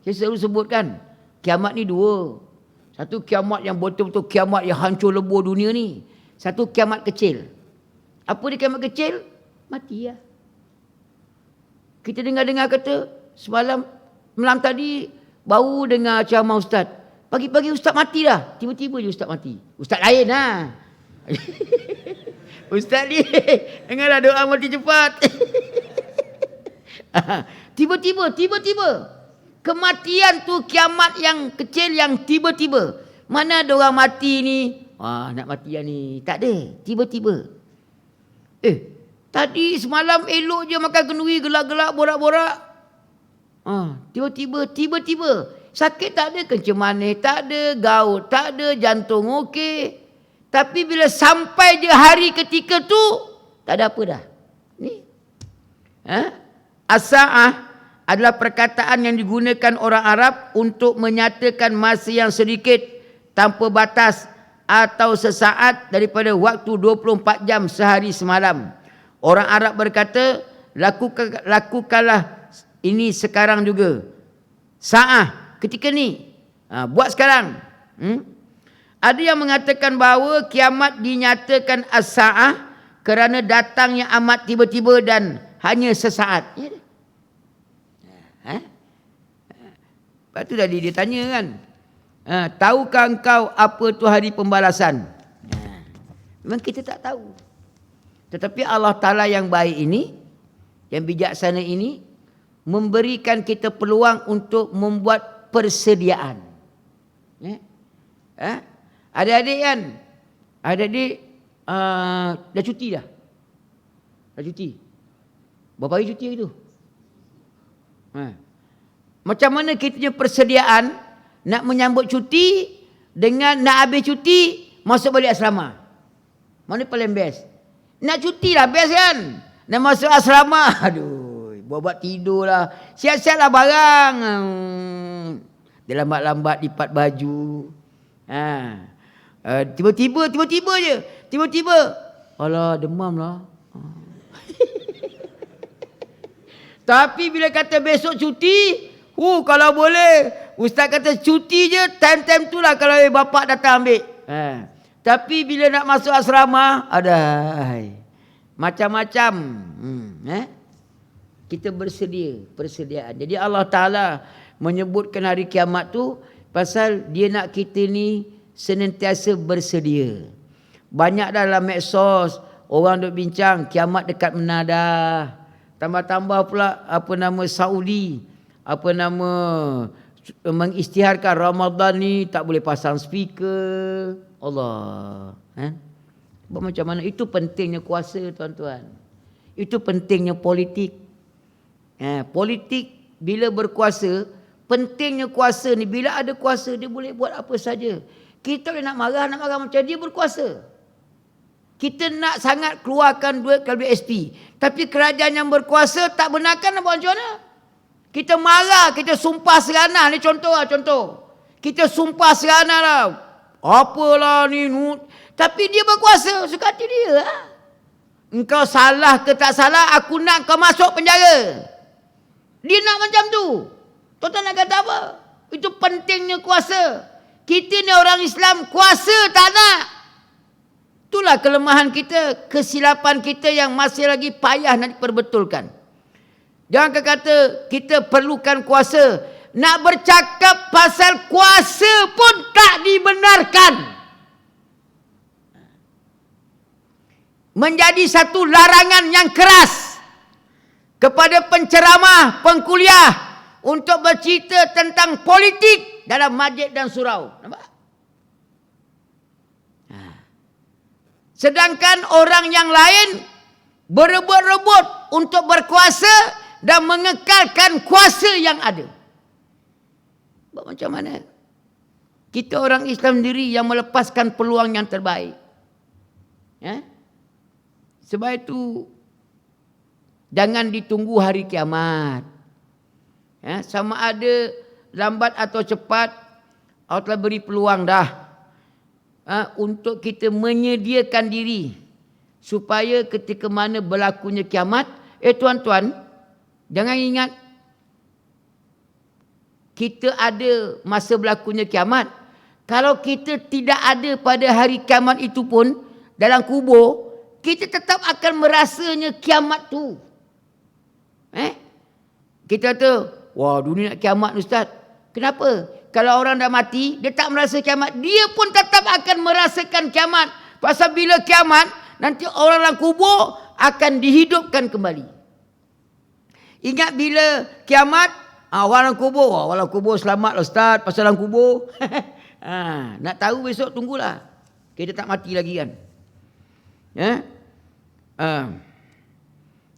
Saya selalu sebutkan, kiamat ni dua. Satu kiamat yang betul-betul kiamat yang hancur lebur dunia ni. Satu kiamat kecil. Apa dia kiamat kecil? Mati lah. Kita dengar-dengar kata, malam tadi baru dengar ceramah ustaz. Pagi-pagi ustaz mati dah. Tiba-tiba je ustaz mati. Ustaz lain lah. Ustaz ni, dengarlah doa mati cepat. Tiba-tiba. Kematian tu kiamat yang kecil yang tiba-tiba. Mana ada orang mati ni, nak mati yang ni. Tak ada, tiba-tiba. Tadi semalam elok je makan kenduri, gelak-gelak, borak-borak. Tiba-tiba. Sakit tak ada, kencing manis tak ada, gaut tak ada, jantung okey. Tapi bila sampai je hari ketika tu, tak ada apa dah. Ni. As-sa'ah adalah perkataan yang digunakan orang Arab untuk menyatakan masa yang sedikit, tanpa batas atau sesaat daripada waktu 24 jam sehari semalam. Orang Arab berkata, lakukanlah ini sekarang juga. Sa'ah, ketika ni. Buat sekarang. Ada yang mengatakan bahawa kiamat dinyatakan as-sa'ah kerana datangnya amat tiba-tiba dan hanya sesaat. Lepas tu tadi dia tanya kan, tahukah engkau apa tu hari pembalasan? Memang kita tak tahu. Tetapi Allah Ta'ala yang baik ini, yang bijaksana ini, memberikan kita peluang untuk membuat persediaan. Adik-adik kan, dah cuti dah. Berapa hari cuti itu? Macam mana kita punya persediaan nak menyambut cuti dengan nak habis cuti masuk balik asrama? Mana paling best? Nak cuti lah best kan? Nak masuk asrama, aduh, buat tidur lah. Siap-siap lah barang. Dia lambat-lambat lipat baju. Tiba-tiba je. Alah, demam lah. Tapi bila kata besok cuti, kalau boleh, ustaz kata cuti je, time-time tu lah kalau bapak datang ambil. Tapi bila nak masuk asrama, macam-macam. Kita persediaan. Jadi Allah Ta'ala menyebutkan hari kiamat tu pasal dia nak kita ni senantiasa bersedia. Banyak dalam medsos orang duk bincang kiamat dekat menadah. Tambah-tambah pula Saudi mengisytiharkan Ramadan ni tak boleh pasang speaker. Allah. Macam mana? Itu pentingnya kuasa, tuan-tuan. Itu pentingnya politik. Politik bila berkuasa, pentingnya kuasa ni. Bila ada kuasa, dia boleh buat apa saja. Kita nak marah macam dia berkuasa. Kita nak sangat keluarkan duit ke BSP. Tapi kerajaan yang berkuasa tak benarkan, nak buat macam mana? Kita marah, kita sumpah seranah. Ni contoh. Kita sumpah seranah lah. Apalah ni. Tapi dia berkuasa, suka hati dia. Engkau salah ke tak salah, aku nak kau masuk penjara. Dia nak macam tu. Tuan-tuan nak kata apa? Itu pentingnya kuasa. Kita ni orang Islam, kuasa tak nak. Itulah kelemahan kita, kesilapan kita yang masih lagi payah nak diperbetulkan. Jangan kata kita perlukan kuasa. Nak bercakap pasal kuasa pun tak dibenarkan. Menjadi satu larangan yang keras kepada penceramah, pengkuliah untuk bercerita tentang politik dalam masjid dan surau. Nampak? Sedangkan orang yang lain berebut-rebut untuk berkuasa dan mengekalkan kuasa yang ada. Buat macam mana? Kita orang Islam sendiri yang melepaskan peluang yang terbaik. Ya? Sebab itu jangan ditunggu hari kiamat. Ya, sama ada lambat atau cepat, Allah telah beri peluang dah untuk kita menyediakan diri supaya ketika mana berlakunya kiamat, tuan-tuan, jangan ingat kita ada masa berlakunya kiamat. Kalau kita tidak ada pada hari kiamat itu pun dalam kubur, kita tetap akan merasanya kiamat tu. Kita kata, wah dunia nak kiamat ni Ustaz. Kenapa? Kalau orang dah mati, dia tak merasa kiamat. Dia pun tetap akan merasakan kiamat. Pasal bila kiamat, nanti orang dalam kubur akan dihidupkan kembali. Ingat bila kiamat, orang dalam kubur, orang dalam kubur selamat Ustaz pasal dalam kubur. Nak tahu besok tunggulah. Kita tak mati lagi kan.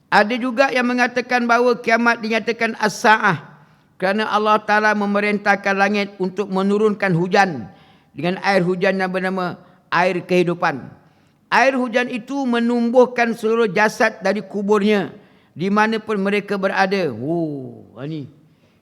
Ada juga yang mengatakan bahawa kiamat dinyatakan as-sa'ah kerana Allah Ta'ala memerintahkan langit untuk menurunkan hujan dengan air hujan yang bernama air kehidupan. Air hujan itu menumbuhkan seluruh jasad dari kuburnya di mana pun mereka berada.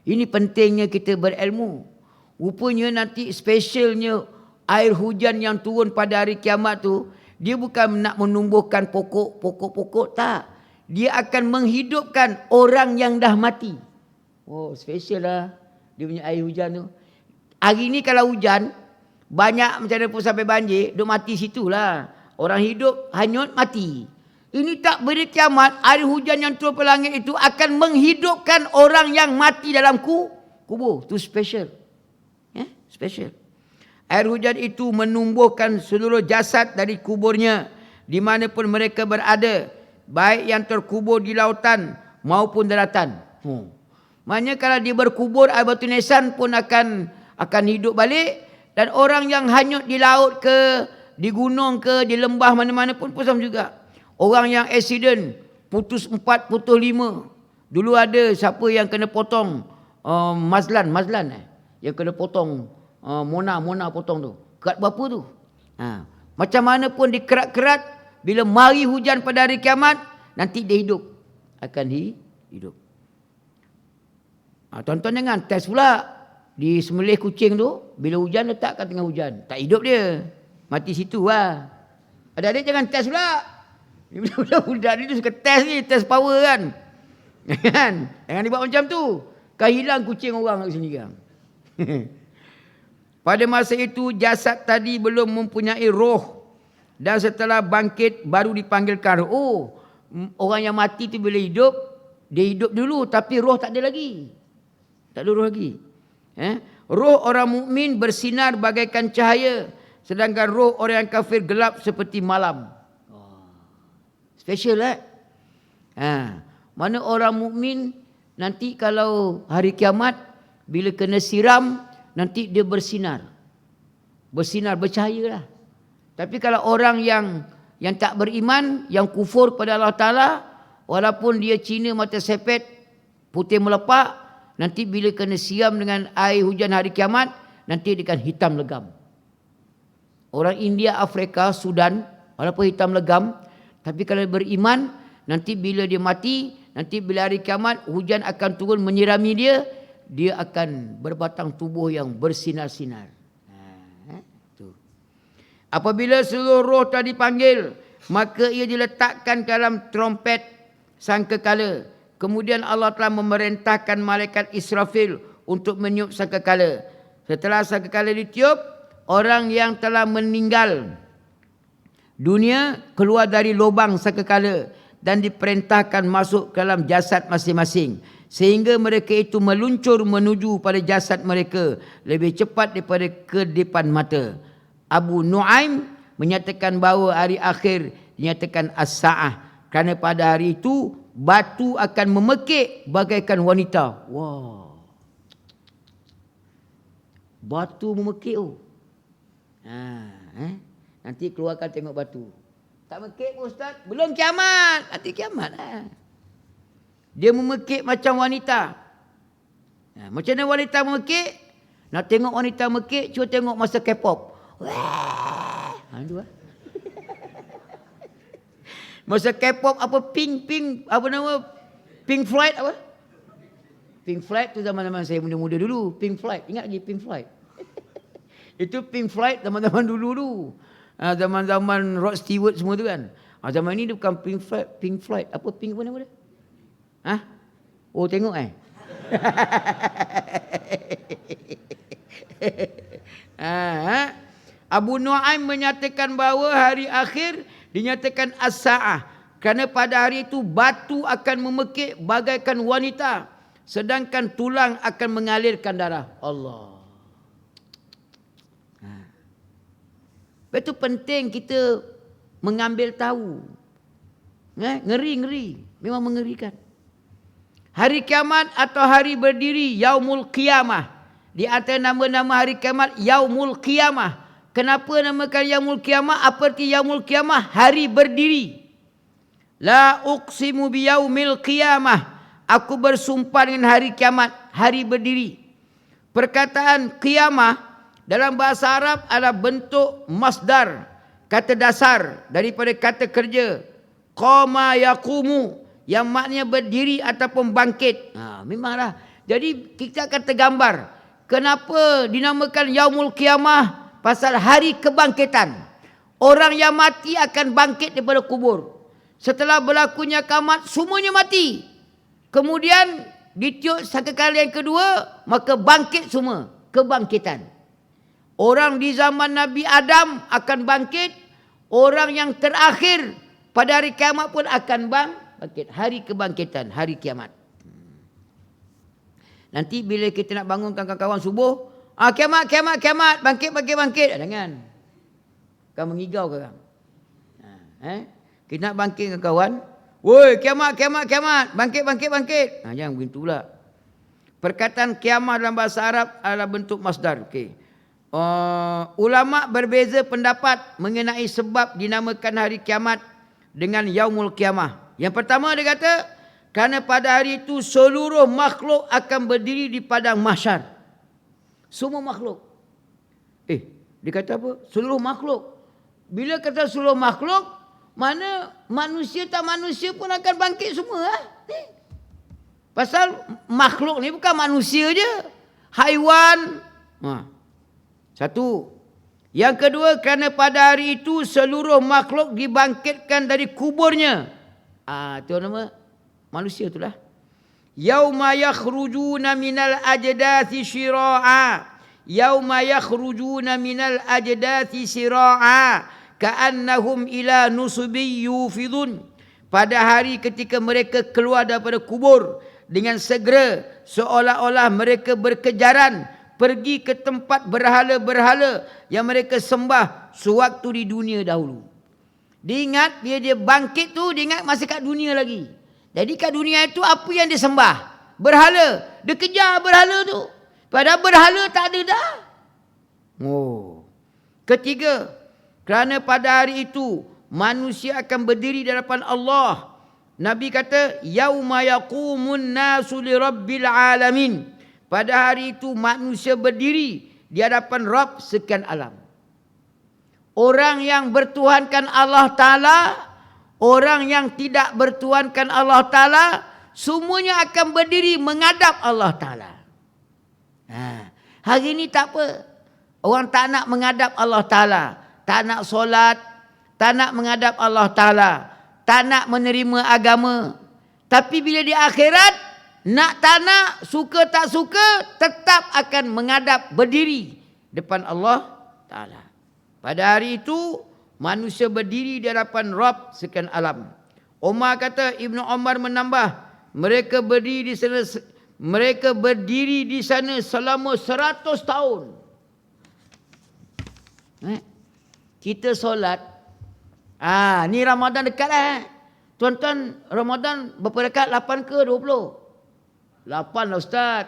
Ini pentingnya kita berilmu. Rupanya nanti specialnya air hujan yang turun pada hari kiamat tu, dia bukan nak menumbuhkan pokok-pokok tak. Dia akan menghidupkan orang yang dah mati. Special lah dia punya air hujan tu. Hari ni kalau hujan, banyak macam mana pun sampai banjir, duk mati situ lah. Orang hidup hanyut mati. Ini tak beri kiamat, air hujan yang turun ke langit itu akan menghidupkan orang yang mati dalam kubur. Itu special. Special. Air hujan itu menumbuhkan seluruh jasad dari kuburnya di mana pun mereka berada, baik yang terkubur di lautan maupun daratan. Maknanya kalau dia berkubur, air batu nisan pun akan hidup balik. Dan orang yang hanyut di laut ke, di gunung ke, di lembah mana-mana pun sama juga. Orang yang accident, putus 4, putus 5. Dulu ada siapa yang kena potong Mazlan yang kena potong Mona potong tu. Kerat berapa tu? Macam mana pun dikerat-kerat, bila mari hujan pada hari kiamat, nanti dia hidup. Akan hidup. Tuan-tuan jangan test pula. Di sembelih kucing tu, bila hujan letakkan tengah hujan. Tak hidup dia. Mati situ lah. Adik-adik jangan test pula. Budak-budak ni tu suka test ni. Test power kan. Jangan dibuat macam tu. Kan hilang kucing orang kat sini kan. Pada masa itu jasad tadi belum mempunyai roh. Dan setelah bangkit baru dipanggilkan roh. Orang yang mati tu bila hidup, dia hidup dulu tapi roh tak ada lagi. Tak ada roh lagi. Roh orang mukmin bersinar bagaikan cahaya, sedangkan roh orang yang kafir gelap seperti malam. Special Mana orang mukmin nanti kalau hari kiamat bila kena siram nanti dia bersinar. Bersinar, bercahaya lah. Tapi kalau orang yang tak beriman, yang kufur pada Allah Ta'ala, walaupun dia Cina mata sepet, putih melepak, nanti bila kena siam dengan air hujan hari kiamat, nanti dia akan hitam legam. Orang India, Afrika, Sudan, walaupun hitam legam, tapi kalau beriman, nanti bila dia mati, nanti bila hari kiamat, hujan akan turun menyirami dia, dia akan berbatang tubuh yang bersinar-sinar. Apabila seluruh roh tadi dipanggil, maka ia diletakkan dalam trompet sangkakala. Kemudian Allah telah memerintahkan malaikat Israfil untuk meniup sangkakala. Setelah sangkakala ditiup, orang yang telah meninggal dunia keluar dari lubang sangkakala dan diperintahkan masuk ke dalam jasad masing-masing. Sehingga mereka itu meluncur menuju pada jasad mereka lebih cepat daripada kedipan mata. Abu Nuaim menyatakan bahawa hari akhir dinyatakan as-sa'ah. Kerana pada hari itu batu akan memekik bagaikan wanita. Wah. Batu memekik tu. Nanti keluarkan tengok batu. Tak mekik pun Ustaz. Belum kiamat. Nanti kiamat lah. Dia memekik macam wanita. Macam mana wanita memekik? Nak tengok wanita mekik, cuba tengok masa K-pop. Wah, itu lah. Masa K-pop apa Pink apa nama? Pink Floyd apa? Pink Floyd tu zaman-zaman saya muda-muda dulu. Pink Floyd, ingat lagi Pink Floyd? Itu Pink Floyd zaman-zaman dulu. Zaman-zaman Rod Stewart semua tu kan. Zaman ni dia bukan Pink Floyd. Apa Pink apa nama dia? Oh tengok Abu Nu'aim menyatakan bahawa hari akhir dinyatakan as-sa'ah. Kerana pada hari itu batu akan memekik bagaikan wanita. Sedangkan tulang akan mengalirkan darah. Allah. Itu penting kita mengambil tahu. Ngeri. Memang mengerikan. Hari kiamat atau hari berdiri, Yaumul Qiyamah. Di antara nama-nama hari kiamat, Yaumul Qiyamah. Kenapa namakan Yaumul Qiyamah? Apa arti Yaumul Qiyamah? Hari berdiri. La uqsimu biyaumil qiyamah. Aku bersumpah dengan hari kiamat, hari berdiri. Perkataan qiyamah dalam bahasa Arab adalah bentuk masdar, kata dasar daripada kata kerja. Qama yaqumu, yang maknanya berdiri ataupun bangkit. Memanglah. Jadi kita akan tergambar. Kenapa dinamakan Yaumul Qiyamah? Pasal hari kebangkitan. Orang yang mati akan bangkit daripada kubur. Setelah berlakunya kiamat, semuanya mati. Kemudian ditiup sekali yang kedua, maka bangkit semua. Kebangkitan. Orang di zaman Nabi Adam akan bangkit. Orang yang terakhir pada hari kiamat pun akan bangkit. Hari kebangkitan, hari kiamat. Nanti bila kita nak bangunkan kawan-kawan subuh, kiamat, bangkit. Jangan. Kan mengigau korang. Kita nak bangkitkan kawan. Woi, kiamat. Bangkit. Jangan begitu pula. Perkataan kiamat dalam bahasa Arab adalah bentuk masdar. Okey. Ulama berbeza pendapat mengenai sebab dinamakan hari kiamat dengan Yaumul Qiyamah. Yang pertama dia kata, kerana pada hari itu seluruh makhluk akan berdiri di padang mahsyar. Semua makhluk. Dia kata apa? Seluruh makhluk. Bila kata seluruh makhluk, mana manusia tak manusia pun akan bangkit semua. Pasal makhluk ni bukan manusia je. Haiwan. Satu. Yang kedua, kerana pada hari itu seluruh makhluk dibangkitkan dari kuburnya. Itu nama manusia itulah. Yauma yakhrujuna minal ajdati syira'a. Yauma yakhrujuna minal ajdati syira'a. Ka'annahum ila nusubi yufidun. Pada hari ketika mereka keluar daripada kubur dengan segera, seolah-olah mereka berkejaran pergi ke tempat berhala-berhala yang mereka sembah sewaktu di dunia dahulu. Diingat bila dia bangkit tu, dia ingat masih kat dunia lagi. Jadi kat dunia itu apa yang dia sembah? Berhala. Dia kejar berhala tu. Padahal berhala tak ada dah. Ketiga, kerana pada hari itu manusia akan berdiri di hadapan Allah. Nabi kata, yauma yaqumun nasu li rabbil alamin. Pada hari itu manusia berdiri di hadapan Rabb sekian alam. Orang yang bertuhankan Allah Ta'ala, orang yang tidak bertuhankan Allah Ta'ala, semuanya akan berdiri menghadap Allah Ta'ala. Hari ini tak apa. Orang tak nak menghadap Allah Ta'ala. Tak nak solat. Tak nak menghadap Allah Ta'ala. Tak nak menerima agama. Tapi bila di akhirat, nak tak nak, suka tak suka, tetap akan menghadap berdiri depan Allah Ta'ala. Pada hari itu, manusia berdiri di hadapan Rabb sekian alam. Umar kata, Ibnu Umar menambah, mereka berdiri di sana selama 100 tahun. Kita solat. Ni Ramadan dekat lah. Tuan-tuan, Ramadan berapa dekat? 8 ke 20? 8 lah Ustaz.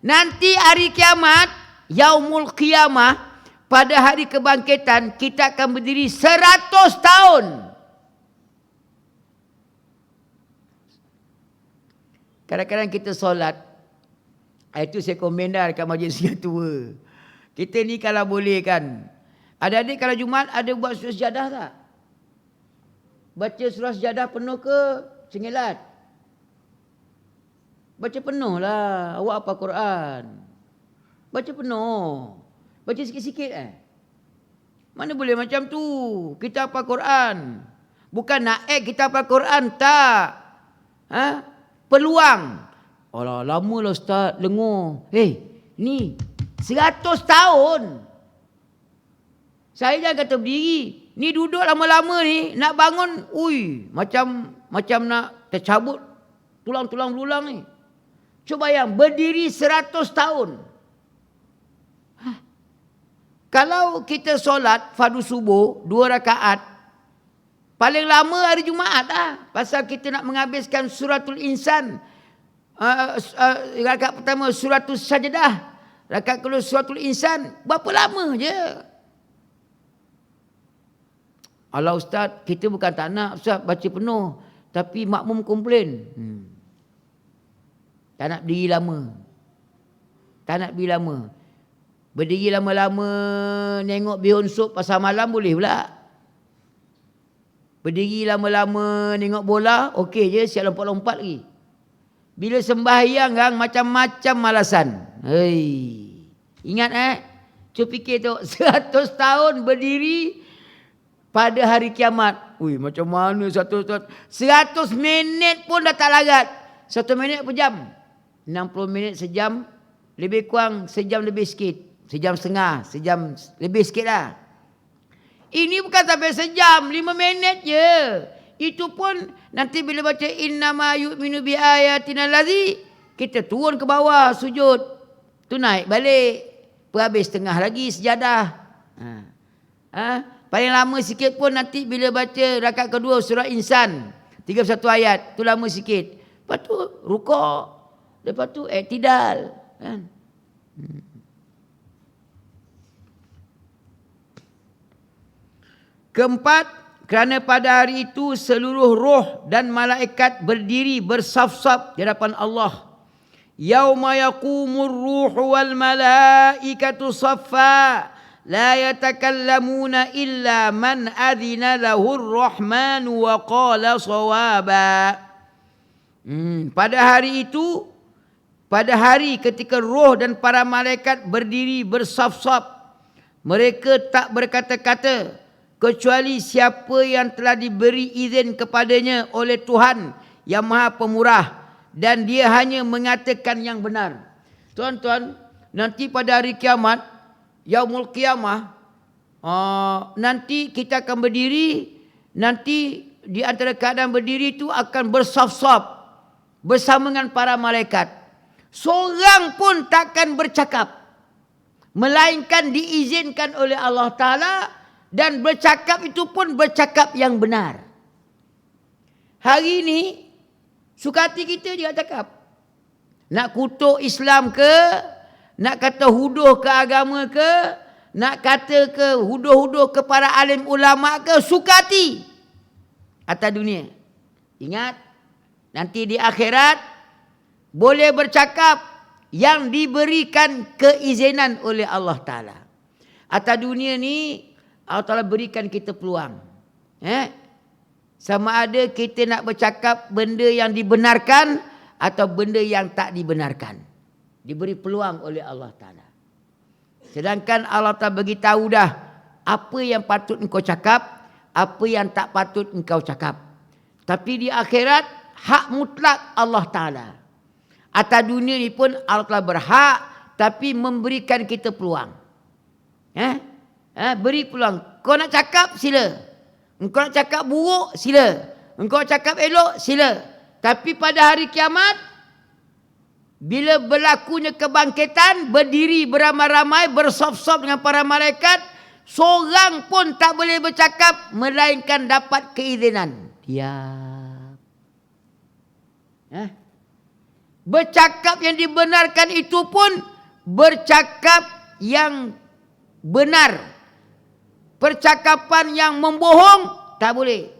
Nanti hari kiamat, Yaumul Qiyamah, pada hari kebangkitan, kita akan berdiri 100 tahun. Kadang-kadang kita solat, Itu saya komen dah dekat majlis tua. Kita ni kalau boleh kan. Adik-adik kalau Jumaat ada buat surah sejadah tak? Baca surah sejadah penuh ke cengelat? Baca penuh lah. Awak apa Quran? Baca penuh. Baca sikit-sikit Mana boleh macam tu? Kita apa Quran. Bukan naik kita apa Quran. Tak. Peluang. Alah, lama lah Ustaz, lengur. Ni 100 tahun. Saya jangan kata berdiri. Ni duduk lama-lama ni, nak bangun, macam nak tercabut tulang-tulang belulang ni. Cuba bayang, berdiri 100 tahun. Kalau kita solat fardu subuh 2 rakaat, paling lama hari Jumaat lah. Pasal kita nak menghabiskan suratul insan. Rakaat pertama suratul sajdah, rakaat kedua suratul insan. Berapa lama je? Alah Ustaz, kita bukan tak nak Ustaz baca penuh, tapi makmum komplain. Tak nak berdiri lama. Berdiri lama-lama nengok bihun sup pasar malam boleh pula. Berdiri lama-lama nengok bola, okey je, siap lompat-lompat lagi. Bila sembahyang kan macam-macam malasan. Ingat cuba fikir tu 100 tahun berdiri pada hari kiamat. Macam mana 100 minit pun dah tak larat. 1 minit per jam. 60 minit sejam, lebih kurang sejam lebih sikit. Sejam setengah, sejam lebih sikit lah. Ini bukan sampai sejam, 5 minit je. Itu pun nanti bila baca innama yu'minu bi ayatina allazi, kita turun ke bawah sujud. Tu naik balik. Habis setengah lagi sejadah. Paling lama sikit pun nanti bila baca rakaat kedua surah Insan 31 ayat, tu lama sikit. Lepas tu rukuk, lepas tu i'tidal kan. Keempat, kerana pada hari itu seluruh roh dan malaikat berdiri bersaf-saf di hadapan Allah. Yauma yaqumur ruhu wal malaikatu saffa la yatakallamuna illa man adhina lahur rahmanu wa qala shawaba. Pada hari itu, pada hari ketika roh dan para malaikat berdiri bersaf-saf, mereka tak berkata-kata kecuali siapa yang telah diberi izin kepadanya oleh Tuhan yang Maha Pemurah, dan dia hanya mengatakan yang benar. Tuan-tuan, nanti pada hari kiamat, Yaumul Qiyamah, nanti kita akan berdiri, nanti di antara keadaan berdiri itu akan bersaf-saf bersama dengan para malaikat. Seorang pun takkan bercakap, melainkan diizinkan oleh Allah Ta'ala, dan bercakap itu pun bercakap yang benar. Hari ini suka hati kita dia cakap. Nak kutuk Islam ke, nak kata huduh ke agama ke, nak kata ke huduh-huduh ke para alim ulama ke, suka hati atas dunia. Ingat, nanti di akhirat boleh bercakap yang diberikan keizinan oleh Allah Ta'ala. Atas dunia ni Allah Ta'ala berikan kita peluang. Sama ada kita nak bercakap benda yang dibenarkan atau benda yang tak dibenarkan. Diberi peluang oleh Allah Ta'ala. Sedangkan Allah Ta'ala beritahu dah apa yang patut engkau cakap, apa yang tak patut engkau cakap. Tapi di akhirat, hak mutlak Allah Ta'ala. Atas dunia ni pun Allah Ta'ala berhak, tapi memberikan kita peluang. Beri peluang. Kau nak cakap, sila. Engkau nak cakap buruk, sila. Engkau cakap elok, sila. Tapi pada hari kiamat, bila berlakunya kebangkitan, berdiri beramai-ramai, bersaf-saf dengan para malaikat, seorang pun tak boleh bercakap, melainkan dapat keizinan. Diam. Bercakap yang dibenarkan itu pun bercakap yang benar. Percakapan yang membohong tak boleh.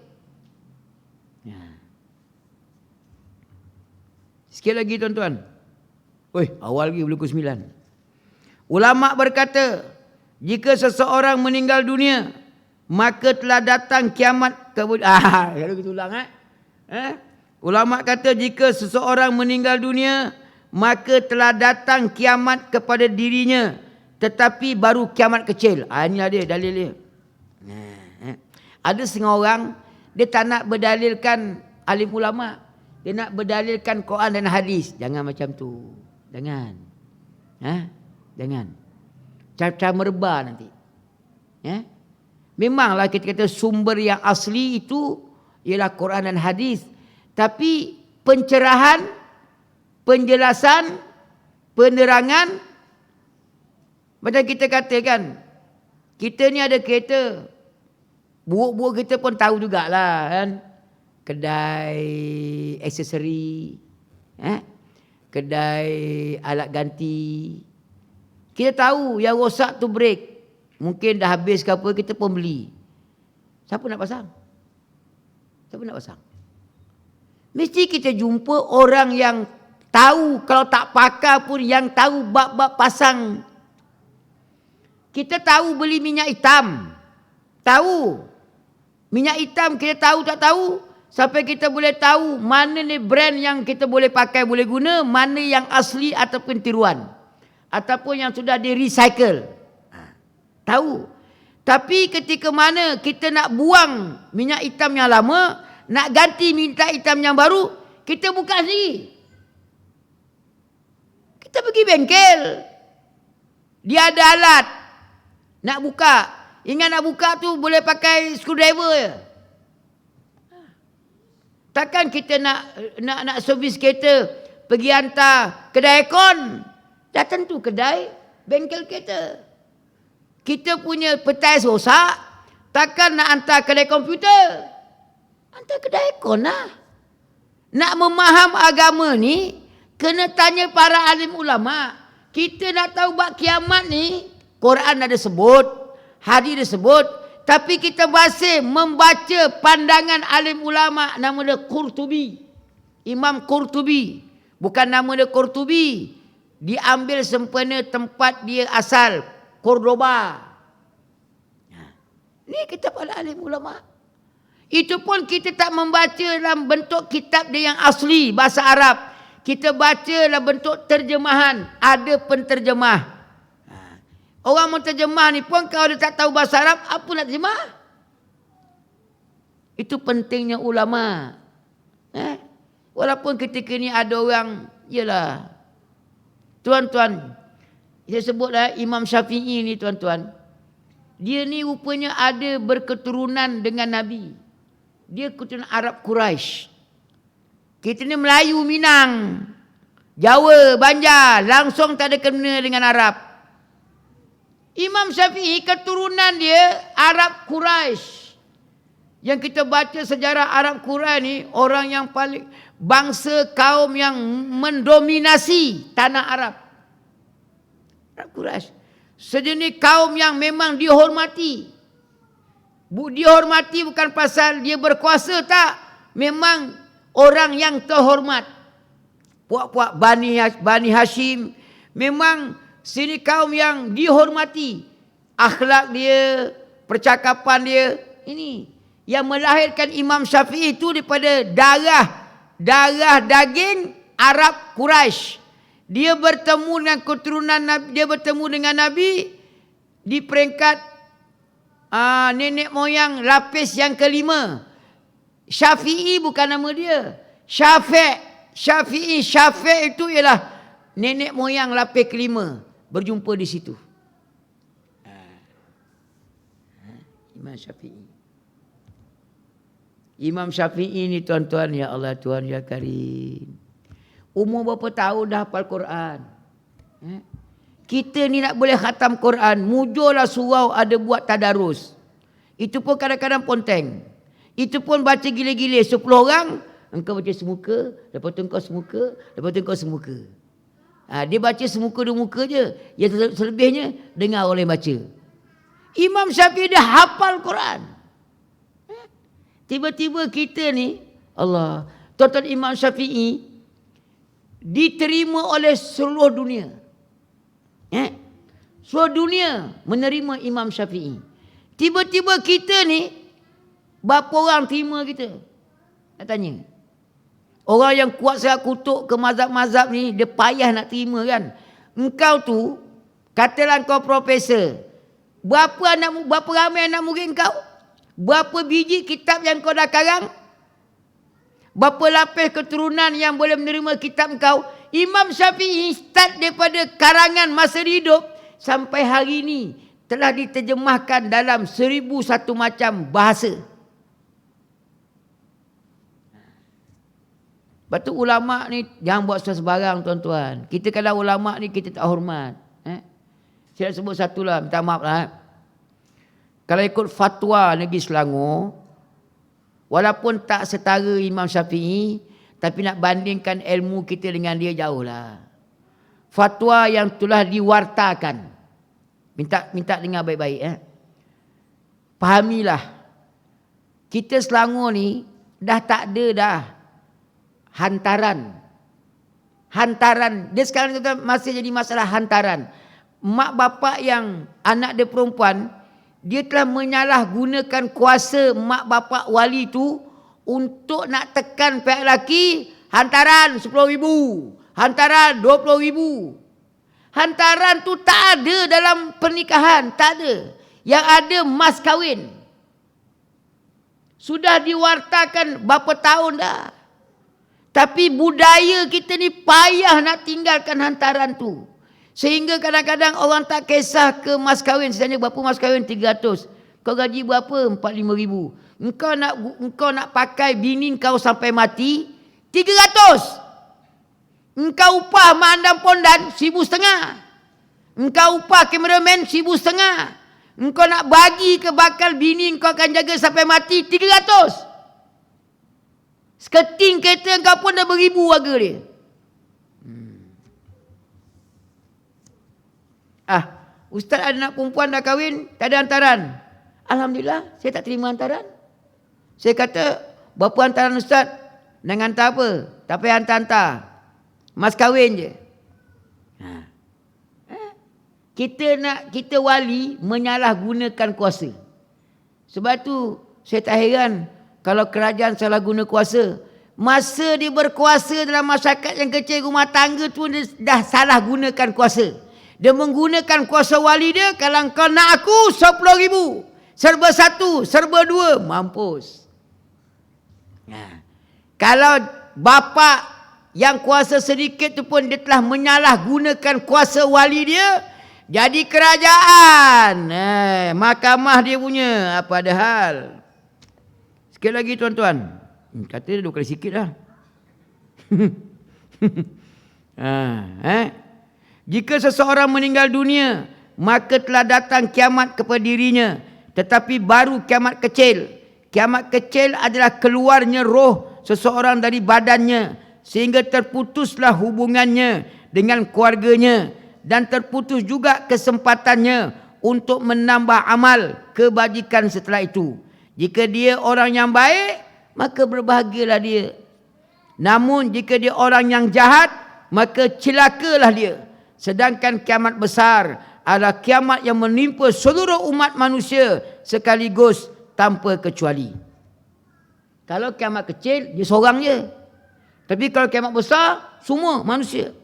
Sekali lagi tuan-tuan. Awal lagi pukul 9. Ulama berkata, jika seseorang meninggal dunia, maka telah datang kiamat kalau kita ulang Ulama kata jika seseorang meninggal dunia, maka telah datang kiamat kepada dirinya, tetapi baru kiamat kecil. Inilah dia dalil dia. Ada setengah orang dia tak nak berdalilkan alim ulama, dia nak berdalilkan Quran dan hadis. Jangan macam tu. Jangan. Jangan. Cara merebah nanti. Memanglah kita kata sumber yang asli itu ialah Quran dan hadis. Tapi pencerahan, penjelasan, penerangan, macam kita katakan, kita ni ada kereta, buruk-buruk kita pun tahu jugalah kan. Kedai aksesori, kedai alat ganti. Kita tahu yang rosak tu brake, mungkin dah habis ke apa, kita pun beli. Siapa nak pasang? Siapa nak pasang? Mesti kita jumpa orang yang tahu, kalau tak pakar pun yang tahu bab-bab pasang. Kita tahu beli minyak hitam. Tahu. Minyak hitam kita tahu tak tahu. Sampai kita boleh tahu mana ni brand yang kita boleh pakai, boleh guna. Mana yang asli ataupun tiruan. Ataupun yang sudah di recycle. Tahu. Tapi ketika mana kita nak buang minyak hitam yang lama, nak ganti minyak hitam yang baru, kita buka sendiri. Kita pergi bengkel. Dia ada alat. Nak buka. Ingat nak buka tu boleh pakai screwdriver je. Takkan kita nak servis kereta, pergi hantar kedai aircon. Dah tentu kedai bengkel kereta. Kita punya petai rosak, takkan nak hantar kedai komputer. Hantar kedai aircon lah. Nak memaham agama ni, kena tanya para alim ulama. Kita nak tahu bab kiamat ni, Quran ada sebut, hadis ada sebut, tapi kita masih membaca pandangan alim ulama. Nama dia Qurtubi. Imam Qurtubi. Bukan nama dia Qurtubi. Diambil sempena tempat dia asal, Cordoba. Ni kitab alim ulama. Itu pun kita tak membaca dalam bentuk kitab dia yang asli, bahasa Arab. Kita baca dalam bentuk terjemahan. Ada penterjemah. Orang menterjemah ni pun kalau dia tak tahu bahasa Arab, apa nak terjemah? Itu pentingnya ulama. Walaupun ketika ni ada orang, yalah, tuan-tuan, saya sebutlah Imam Syafi'i ni tuan-tuan. Dia ni rupanya ada berketurunan dengan Nabi. Dia keturunan Arab Quraisy. Kita ni Melayu, Minang, Jawa, Banjar, langsung tak ada kena dengan Arab. Imam Syafi'i keturunan dia Arab Quraisy. Yang kita baca sejarah Arab Quraisy ni, orang yang paling, bangsa kaum yang mendominasi tanah Arab. Arab Quraisy. Sejenis kaum yang memang dihormati. Dihormati bukan pasal dia berkuasa, tak. Memang orang yang terhormat. Puak-puak Bani Hashim. Memang sini kaum yang dihormati. Akhlak dia, percakapan dia. Ini yang melahirkan Imam Syafi'i itu daripada darah daging Arab Quraisy. Dia bertemu dengan keturunan Nabi, dia bertemu dengan Nabi di peringkat nenek moyang lapis yang kelima. Syafi'i bukan nama dia. Syafi'i itu ialah nenek moyang lapis kelima. Berjumpa di situ. Imam Syafi'i. Imam Syafi'i ni tuan-tuan, ya Allah, Tuhan ya Karim. Umur berapa tahun dah hafal Quran? Kita ni nak boleh khatam Quran, mujurlah surau ada buat tadarus. Itu pun kadang-kadang ponteng. Itu pun baca gila-gila. 10 orang, engkau baca semuka, lepas tu engkau semuka, lepas tu engkau semuka. Dia baca semuka 2 muka je. Yang selebihnya, dengar orang lain baca. Imam Syafi'i dia hafal Quran. Tiba-tiba kita ni, Allah, tuan-tuan Imam Syafi'i, diterima oleh seluruh dunia. Seluruh dunia menerima Imam Syafi'i. Tiba-tiba kita ni, berapa orang terima kita? Nak tanya. Orang yang kuat sangat kutuk ke mazhab-mazhab ni, dia payah nak terima kan. Engkau tu, katalah kau profesor. Berapa ramai anak murid kau? Berapa biji kitab yang kau dah karang? Berapa lapis keturunan yang boleh menerima kitab kau? Imam Syafi'i start daripada karangan masa hidup sampai hari ini telah diterjemahkan dalam 1001 macam bahasa. Lepas tu ulama' ni jangan buat sebarang tuan-tuan. Kita kalau ulama' ni kita tak hormat. Saya nak sebut satu lah, minta maaf lah. Kalau ikut fatwa negeri Selangor, walaupun tak setara Imam Syafi'i, tapi nak bandingkan ilmu kita dengan dia jauh lah. Fatwa yang telah diwartakan. Minta dengar baik-baik. Fahamilah. Kita Selangor ni dah tak ada dah hantaran. Hantaran. Dia sekarang masih jadi masalah hantaran. Mak bapak yang anak dia perempuan, dia telah menyalahgunakan kuasa mak bapak wali tu untuk nak tekan pihak lelaki, hantaran 10,000, hantaran 20,000. Hantaran tu tak ada dalam pernikahan, tak ada. Yang ada mas kahwin. Sudah diwartakan berapa tahun dah. Tapi budaya kita ni payah nak tinggalkan hantaran tu. Sehingga kadang-kadang orang tak kisah ke mas kahwin. Sebenarnya berapa mas kahwin? 300. Kau gaji berapa? 45,000. Engkau nak pakai bini kau sampai mati, 300. Engkau upah mandam pondan 1,500. Engkau upah kameraman 1,500. Engkau nak bagi ke bakal bini kau akan jaga sampai mati, 300. Seketing kereta kau pun dah beribu harga dia. Ustaz ada anak perempuan dah kahwin, tak ada hantaran. Alhamdulillah, saya tak terima hantaran. Saya kata, berapa hantaran Ustaz? Nak hantar apa? Tak payah hantar-hantar. Mas kahwin je. Kita wali menyalahgunakan kuasa. Sebab tu, saya tak heran kalau kerajaan salah guna kuasa. Masa dia berkuasa dalam masyarakat yang kecil rumah tangga tu, dia dah salah gunakan kuasa. Dia menggunakan kuasa wali dia, kalau kau nak aku 10,000. Serba 1, serba 2, mampus. Kalau bapa yang kuasa sedikit tu pun dia telah menyalahgunakan kuasa wali dia, jadi kerajaan. Mahkamah dia punya, apa ada hal. Sikit lagi tuan-tuan. Kata dia 2 kali sikit lah. Jika seseorang meninggal dunia, maka telah datang kiamat kepada dirinya. Tetapi baru kiamat kecil. Kiamat kecil adalah keluarnya roh seseorang dari badannya, sehingga terputuslah hubungannya dengan keluarganya, dan terputus juga kesempatannya untuk menambah amal kebajikan setelah itu. Jika dia orang yang baik, maka berbahagialah dia. Namun jika dia orang yang jahat, maka celakalah dia. Sedangkan kiamat besar adalah kiamat yang menimpa seluruh umat manusia sekaligus tanpa kecuali. Kalau kiamat kecil, dia seorang je. Tapi kalau kiamat besar, semua manusia.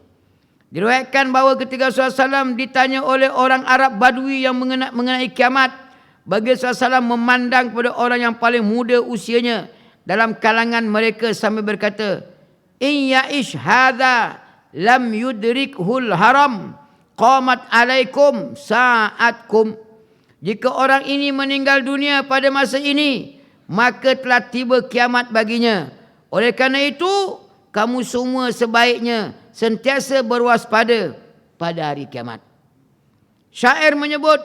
Diriwayatkan bahawa ketika Rasulullah SAW ditanya oleh orang Arab Badui yang mengenai kiamat, bagi Rasulullah SAW memandang kepada orang yang paling muda usianya dalam kalangan mereka sambil berkata, "In ya'ish hadha lam yudrikhul haram, qamat alaikum sa'atkum." Jika orang ini meninggal dunia pada masa ini, maka telah tiba kiamat baginya. Oleh kerana itu, kamu semua sebaiknya sentiasa berwaspada pada hari kiamat. Syair menyebut,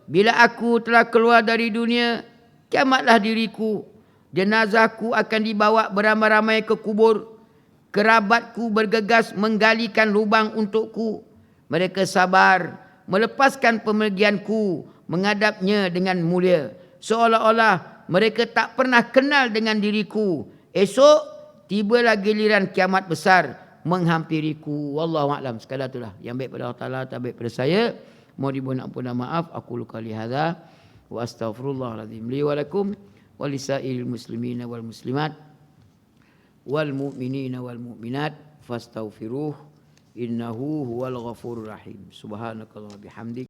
bila aku telah keluar dari dunia, kiamatlah diriku. Jenazahku akan dibawa beramai-ramai ke kubur. Kerabatku bergegas menggalikan lubang untukku. Mereka sabar melepaskan pemergianku, menghadapnya dengan mulia, seolah-olah mereka tak pernah kenal dengan diriku. Esok tibalah giliran kiamat besar. menghampiriku. Wallahu a'lam. Sekadar itulah yang baik pada Allah Taala, tak baik pada saya. Mohon diberi ampun dan maaf. Aku qali hadza wa astaghfirullahalazim li wa lakum wa lisairil muslimina wal muslimat wal mu'minina wal mu'minat fastaghfiruh innahu huwal ghafurur rahim. Subhanakallah bihamdik.